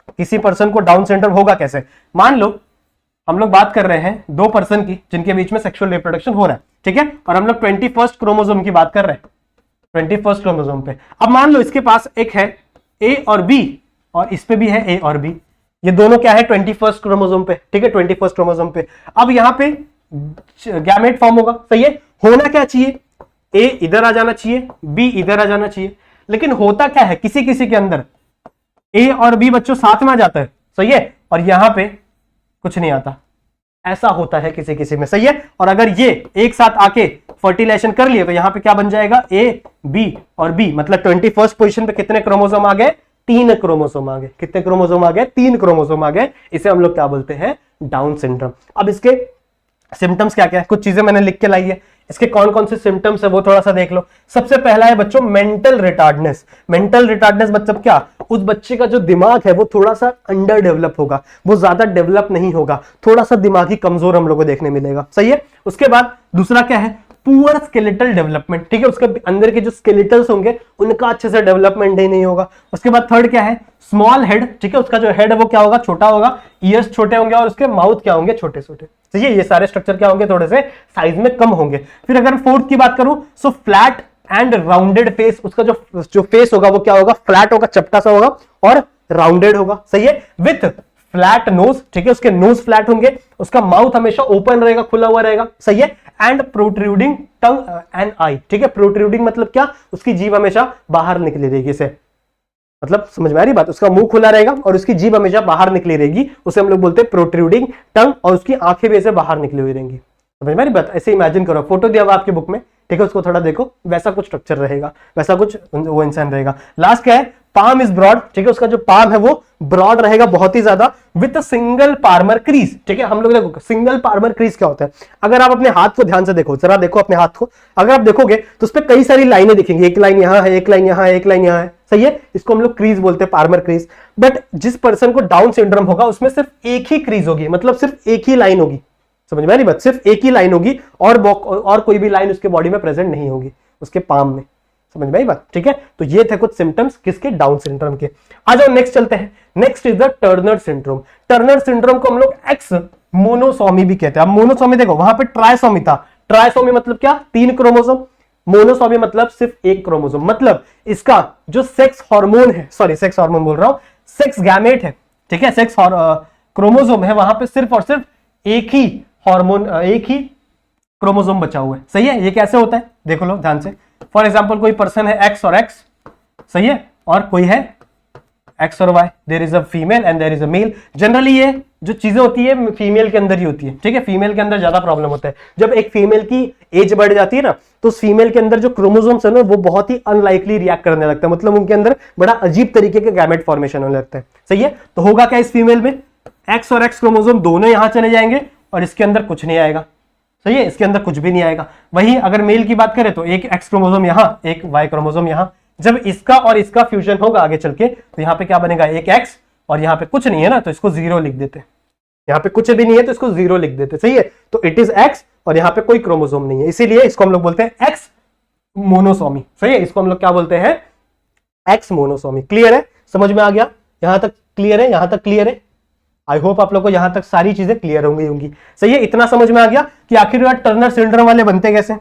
किसी पर्सन को डाउन सिंड्रोम होगा कैसे। मान लो हम लोग बात कर रहे हैं दो पर्सन की जिनके बीच में सेक्सुअल रिप्रोडक्शन हो रहा है, ठीक है, और हम लोग 21st क्रोमोसोम की बात कर रहे हैं, 21st क्रोमोसोम पे। अब मान लो इसके पास एक है ए और बी और इस पे भी है ए और बी, ये दोनों क्या है 21st क्रोमोसोम पे। ठीक है, 21st क्रोमोसोम पे। अब यहां पे गैमेट फॉर्म होगा। सही है, होना क्या चाहिए, ए इधर आ जाना चाहिए, बी इधर आ जाना चाहिए, लेकिन होता क्या है, किसी किसी के अंदर ए और बी बच्चों साथ में आ जाता है। सही है, और यहां पे कुछ नहीं आता, ऐसा होता है किसी किसी में। सही है, और अगर ये एक साथ आके फर्टिलाइजेशन कर लिए तो यहां पे क्या बन जाएगा, ए बी और बी, मतलब 21st पोजीशन पे कितने क्रोमोसोम आ गए, 3 क्रोमोसोम आ गए। कितने क्रोमोसोम आ गए, 3 क्रोमोसोम आ गए। इसे हम लोग क्या बोलते हैं, डाउन सिंड्रोम। अब इसके सिम्टम्स क्या क्या है, कुछ चीजें मैंने लिख के लाई है, इसके कौन कौन से सिम्टम्स है वो थोड़ा सा देख लो। सबसे पहला है बच्चों मेंटल रिटार्डनेस। मेंटल रिटार्डनेस मतलब क्या, उस बच्चे का जो दिमाग है वो थोड़ा सा अंडर डेवलप होगा, वो ज्यादा डेवलप नहीं होगा, थोड़ा सा दिमागी कमजोर हम लोग को देखने मिलेगा। सही है, उसके बाद दूसरा क्या है, पुअर स्केलेटल डेवलपमेंट। ठीक है, उसके अंदर के जो स्केलेटल्स होंगे उनका अच्छे से डेवलपमेंट ही नहीं होगा। उसके बाद थर्ड क्या है, स्मॉल हेड। ठीक है, उसका जो हेड है वो क्या होगा, छोटा होगा, ईयर्स छोटे होंगे और उसके माउथ क्या होंगे, छोटे छोटे। सही है, ये सारे स्ट्रक्चर क्या होंगे, थोड़े से साइज में कम होंगे। फिर अगर फोर्थ की बात करूं, सो फ्लैट एंड राउंडेड फेस। उसका जो फेस होगा वो क्या होगा, फ्लैट होगा, चपटा सा होगा और राउंडेड होगा। सही है, विथ फ्लैट नोज। ठीक है, उसके नोज फ्लैट होंगे, उसका माउथ हमेशा ओपन रहेगा, खुला हुआ रहेगा। सही है, and protruding tongue and I. ठीक है, प्रोट्रूडिंग मतलब क्या, उसकी जीभ हमेशा बाहर निकली रहेगी, इसे मतलब समझ में आ रही बात, उसका मुंह खुला रहेगा और उसकी जीभ हमेशा बाहर निकली रहेगी, उसे हम लोग बोलते हैं प्रोट्रूडिंग टंग, और उसकी आंखें भी ऐसे बाहर निकली हुई रहेंगी। समझ में आ रही बात, ऐसे इमेजिन करो, फोटो दिया हुआ आपकी बुक में, ठीक है, उसको थोड़ा देखो, वैसा कुछ स्ट्रक्चर रहेगा, वैसा कुछ वो इंसान रहेगा। लास्ट क्या है, पाम इज ब्रॉड। ठीक है, उसका जो पाम है वो ब्रॉड रहेगा बहुत ही ज्यादा, विद सिंगल पार्मर क्रीज। ठीक है, हम लोग देखो सिंगल पार्मर क्रीज क्या होता है, अगर आप अपने हाथ को ध्यान से देखो, जरा देखो अपने हाथ को, अगर आप देखोगे तो उस पर कई सारी लाइनें दिखेंगी, एक लाइन यहाँ है, एक लाइन यहाँ है, एक लाइन यहाँ है। सही है, इसको हम लोग क्रीज बोलते हैं, पार्मर क्रीज। बट जिस पर्सन को डाउन सिंड्रोम होगा उसमें सिर्फ एक ही क्रीज होगी, मतलब सिर्फ एक ही लाइन होगी। समझ में आ रही बात, सिर्फ एक ही लाइन होगी और कोई भी लाइन उसके बॉडी में प्रेजेंट नहीं होगी, उसके पाम में। समझ में आई बात, ठीक है। तो ये थे कुछ सिम्टम्स किसके, डाउन सिंड्रोम के। आ जाओ नेक्स्ट चलते हैं। Next is the Turner syndrome. Turner syndrome को हम लोग एक्स मोनोसोमी भी कहते हैं। अब मोनोसोमी देखो, वहां पे ट्राइसोमी था। ट्राइसोमी मतलब क्या, 3 क्रोमोसोम, मोनोसोमी मतलब सिर्फ एक क्रोमोसोम, मतलब इसका जो सेक्स हार्मोन है, सॉरी सेक्स हार्मोन बोल रहा हूं, सेक्स गैमेट है, ठीक है, सेक्स क्रोमोसोम है, वहां पे सिर्फ और सिर्फ एक ही हार्मोन, एक ही क्रोमोसोम बचा हुआ है। सही है, ये कैसे होता है देखो लो ध्यान से। फॉर एग्जाम्पल कोई पर्सन है एक्स और एक्स, सही है, और कोई है एक्स और Y, there is a female and there is a male. Generally ये जो चीजें होती है फीमेल के अंदर ही होती है, ठीक है, फीमेल के अंदर ज्यादा प्रॉब्लम होता है। जब एक फीमेल की एज बढ़ जाती है ना, तो उस फीमेल के अंदर जो क्रोमोसोम्स है ना, वो बहुत ही अनलाइकली रिएक्ट करने लगता है, मतलब उनके अंदर बड़ा अजीब तरीके का गैमेट फॉर्मेशन होने लगता है। सही है, तो होगा क्या इस फीमेल में, एक्स और एक्स क्रोमोसोम दोनों यहां चले जाएंगे और इसके अंदर कुछ नहीं आएगा। सही है, इसके अंदर कुछ भी नहीं आएगा। वहीं अगर मेल की बात करें तो एक एक्स क्रोमोसोम यहां, एक वाई क्रोमोसोम यहां। जब इसका और इसका फ्यूजन होगा आगे चल के, तो यहां पे क्या बनेगा, एक एक्स, और यहां पे कुछ नहीं है ना, तो इसको 0 लिख देते। यहां पे कुछ भी नहीं है तो इसको 0 लिख देते। सही है, तो इट इज एक्स और यहां पे कोई क्रोमोसोम नहीं है, इसीलिए इसको हम लोग बोलते हैं एक्स मोनोसोमी। सही है, इसको हम लोग क्या बोलते हैं, एक्स मोनोसोमी। क्लियर है, समझ में आ गया, यहां तक क्लियर है, यहां तक क्लियर है। आई होप आप लोग को यहां तक सारी चीजें क्लियर होंगी। सही है, इतना समझ में आ गया कि आखिरकार टर्नर सिंड्रोम वाले बनते कैसे,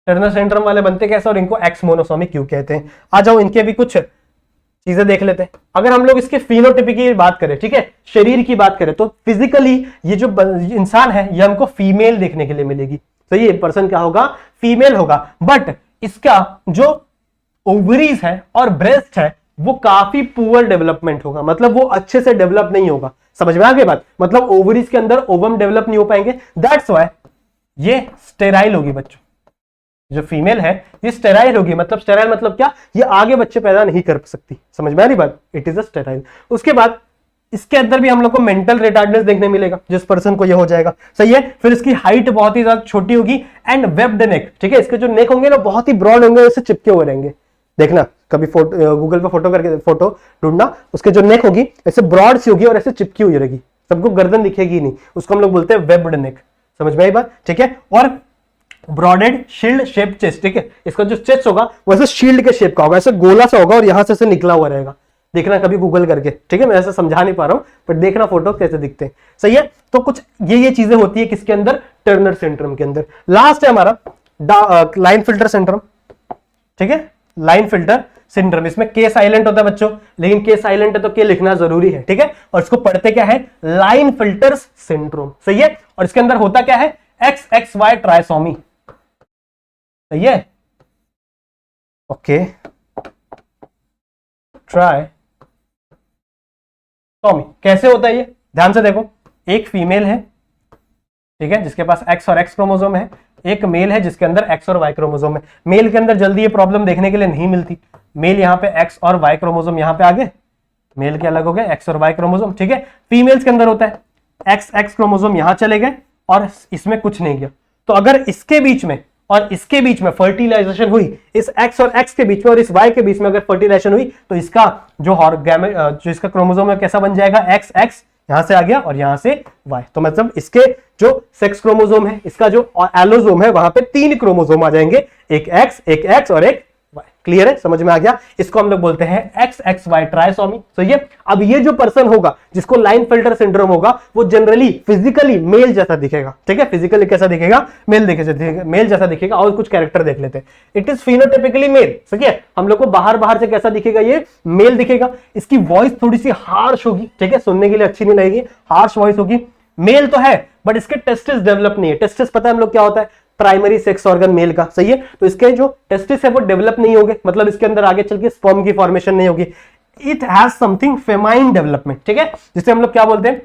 टर्नर सिंड्रोम वाले बनते कैसे और इनको एक्स मोनोसोमी क्यों कहते हैं। आ जाओ इनके भी कुछ चीजें देख लेते हैं। अगर हम लोग इसके फिनोटाइप की बात करें, ठीक है, शरीर की बात करें, तो फिजिकली ये जो इंसान है ये हमको फीमेल देखने के लिए मिलेगी। सही है, पर्सन क्या होगा, फीमेल होगा, बट इसका जो ओवरीज है और ब्रेस्ट है वो काफी पुअर डेवलपमेंट होगा, मतलब वो अच्छे से डेवलप नहीं होगा। समझ में आ गई बात, मतलब ओवरीज के अंदर ओवम डेवलप नहीं हो पाएंगे, दैट्स व्हाई ये स्टेराइल होगी बच्चों। जो फीमेल है ये स्टेराइल होगी, मतलब स्टेराइल मतलब क्या, ये आगे बच्चे पैदा नहीं कर सकती। समझ में आ रही बात, इट इज अ स्टेराइल। उसके बाद इसके अंदर भी हम लोग को मेंटल रिटार्डनेस देखने मिलेगा जिस पर्सन को ये हो जाएगा। सही है, फिर इसकी हाइट बहुत ही ज्यादा छोटी होगी एंड वेब्ड नेक, ठीक है, इसके जो नेक होंगे ना बहुत ही ब्रॉड होंगे, उससे चिपके हुए रहेंगे। देखना कभी गूगल पे फोटो करके फोटो ढूंढना, उसके जो नेक होगी ऐसे ब्रॉड सी होगी और ऐसे चिपकी हुई रहेगी, सबको गर्दन दिखेगी नहीं, उसको हम लोग बोलते हैं वेब्ड नेक। समझ में आई बात, ठीक है, और ब्रॉडेड शील्ड शेप चेस्ट, ठीक है, इसका जो चेस्ट होगा वैसे शील्ड के शेप का होगा, ऐसे गोला सा होगा और यहां से निकला हुआ रहेगा। देखना कभी गूगल करके, ठीक है, मैं ऐसा समझा नहीं पा रहा हूं पर देखना फोटो कैसे दिखते हैं। सही है, तो कुछ ये चीजें होती है किसके अंदर, टर्नर सिंड्रोम के अंदर। लास्ट है हमारा लाइन फिल्टर सिंड्रोम, ठीक है, लाइन फिल्टर सिंड्रोम। इसमें के साइलेंट होता है बच्चों, लेकिन के साइलेंट है तो के लिखना जरूरी है, ठीक है, और इसको पढ़ते क्या है, लाइन फिल्टर्स सिंड्रोम। सही है, और इसके अंदर होता क्या है, XXY ट्राइसोमी। सही है, ओके, ट्राइसोमी कैसे होता है ये, ध्यान से देखो। एक फीमेल है, ठीक है, जिसके पास एक्स और एक्स क्रोमोसोम है, एक मेल है जिसके अंदर एक्स और वाई क्रोमोसोम है। मेल के अंदर जल्दी ये प्रॉब्लम देखने के लिए नहीं मिलती, मेल यहाँ पे एक्स और वाई क्रोमोसोम यहाँ पे आ गए, मेल के अलग हो गए एक्स और वाई क्रोमोसोम, ठीक है। फीमेल्स के अंदर होता है एक्स एक्स क्रोमोसोम यहां चले गए और इसमें कुछ नहीं गया। तो अगर इसके बीच में और इसके बीच में फर्टिलाइजेशन हुई, इस एक्स और एक्स के बीच में और इस वाई के बीच में अगर फर्टिलाइजेशन हुई, तो इसका जो इसका क्रोमोसोम है कैसा बन जाएगा, एक्स एक्स यहां से आ गया और यहां से वाई। तो मतलब इसके जो सेक्स क्रोमोसोम है, इसका जो एलोसोम है, वहां पे 3 क्रोमोसोम आ जाएंगे, एक एक्स और एक वाई। क्लियर है, समझ में आ गया। इसको हम लोग बोलते हैं XXY ट्राइसोमी। तो ये अब ये जो पर्सन होगा जिसको लाइन फिल्टर सिंड्रोम होगा, वो जनरली फिजिकली मेल जैसा दिखेगा, ठीक है, फिजिकली कैसा दिखेगा, मेल जैसा दिखेगा। और कुछ कैरेक्टर देख लेते हैं। इट इज फिनोटाइपिकली मेल, ठीक है, हम लोग को बाहर से कैसा दिखेगा, ये मेल दिखेगा। इसकी वॉइस थोड़ी सी हार्श होगी, ठीक है, सुनने के लिए अच्छी नहीं लगेगी, हार्श वॉइस होगी। मेल तो है बट इसके टेस्टिस डेवलप नहीं है। टेस्टिस पता है हम लोग क्या होता है, प्राइमरी सेक्स ऑर्गन मेल का। सही है, तो इसके जो टेस्टिस है वो डेवलप नहीं होंगे, मतलब इसके अंदर आगे चल के स्पर्म की फॉर्मेशन नहीं होगी। It has something famine development, ठीक है, जिसे हम लोग क्या बोलते हैं,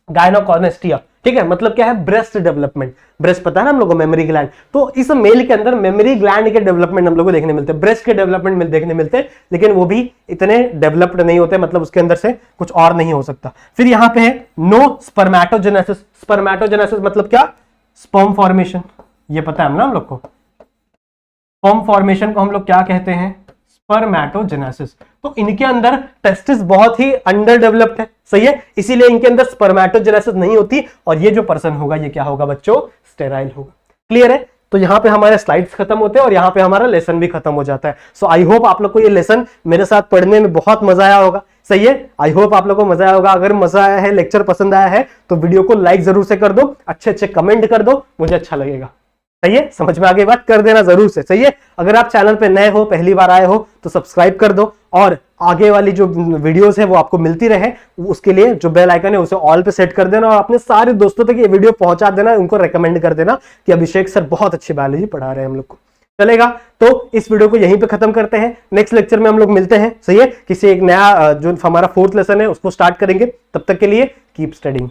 गायनोकॉर्नेस्टिया, ठीक है, मतलब क्या है, ब्रेस्ट डेवलपमेंट। ब्रेस्ट पता है ना हम लोग को, मेमोरी ग्लैंड। तो इस मेल के अंदर मेमोरी ग्लैंड के डेवलपमेंट हम लोग को देखने मिलते हैं, ब्रेस्ट के डेवलपमेंट देखने मिलते हैं, लेकिन वो भी इतने डेवलप्ड नहीं होते, मतलब उसके अंदर से कुछ और नहीं हो सकता। फिर यहां पे है नो स्पर्मेटोजेनेसिस। स्पर्मेटोजेनेसिस मतलब क्या, स्पर्म फॉर्मेशन, ये पता है ना हम लोग को। स्पर्म फॉर्मेशन को हम लोग क्या कहते हैं, स्पर्मेटोजेनेसिस। तो इनके अंदर टेस्टिस बहुत ही अंडर डेवलप्ड है। सही है, इसीलिए इनके अंदर स्पर्मेटोजेनेसिस नहीं होती और ये जो पर्सन होगा ये क्या होगा बच्चों, स्टेराइल होगा। क्लियर है, तो यहां पे हमारे स्लाइड्स खत्म होते हैं और यहां पे हमारा लेसन भी खत्म हो जाता है। सो आई होप आप लोग को ये लेसन मेरे साथ पढ़ने में बहुत मजा आया होगा। सही है, आई होप आप लोग को मजा आया होगा। अगर मजा आया है, लेक्चर पसंद आया है, तो वीडियो को लाइक जरूर से कर दो, अच्छे कमेंट कर दो, मुझे अच्छा लगेगा। सही है, समझ में आ गई बात, कर देना जरूर से। सही है, अगर आप चैनल पे नए हो, पहली बार आए हो तो सब्सक्राइब कर दो, और आगे वाली जो वीडियोस है वो आपको मिलती रहे, उसके लिए जो बेल आइकन है उसे ऑल पे सेट कर देना, और अपने सारे दोस्तों तक ये वीडियो पहुंचा देना, उनको रेकमेंड कर देना कि अभिषेक सर बहुत अच्छी बायोलॉजी पढ़ा रहे हैं हम लोग को। चलेगा, तो इस वीडियो को यहीं पे खत्म करते हैं, नेक्स्ट लेक्चर में हम लोग मिलते हैं। सही है, किसी एक नया जो हमारा 4th लेसन है उसको स्टार्ट करेंगे। तब तक के लिए कीप स्टडिंग।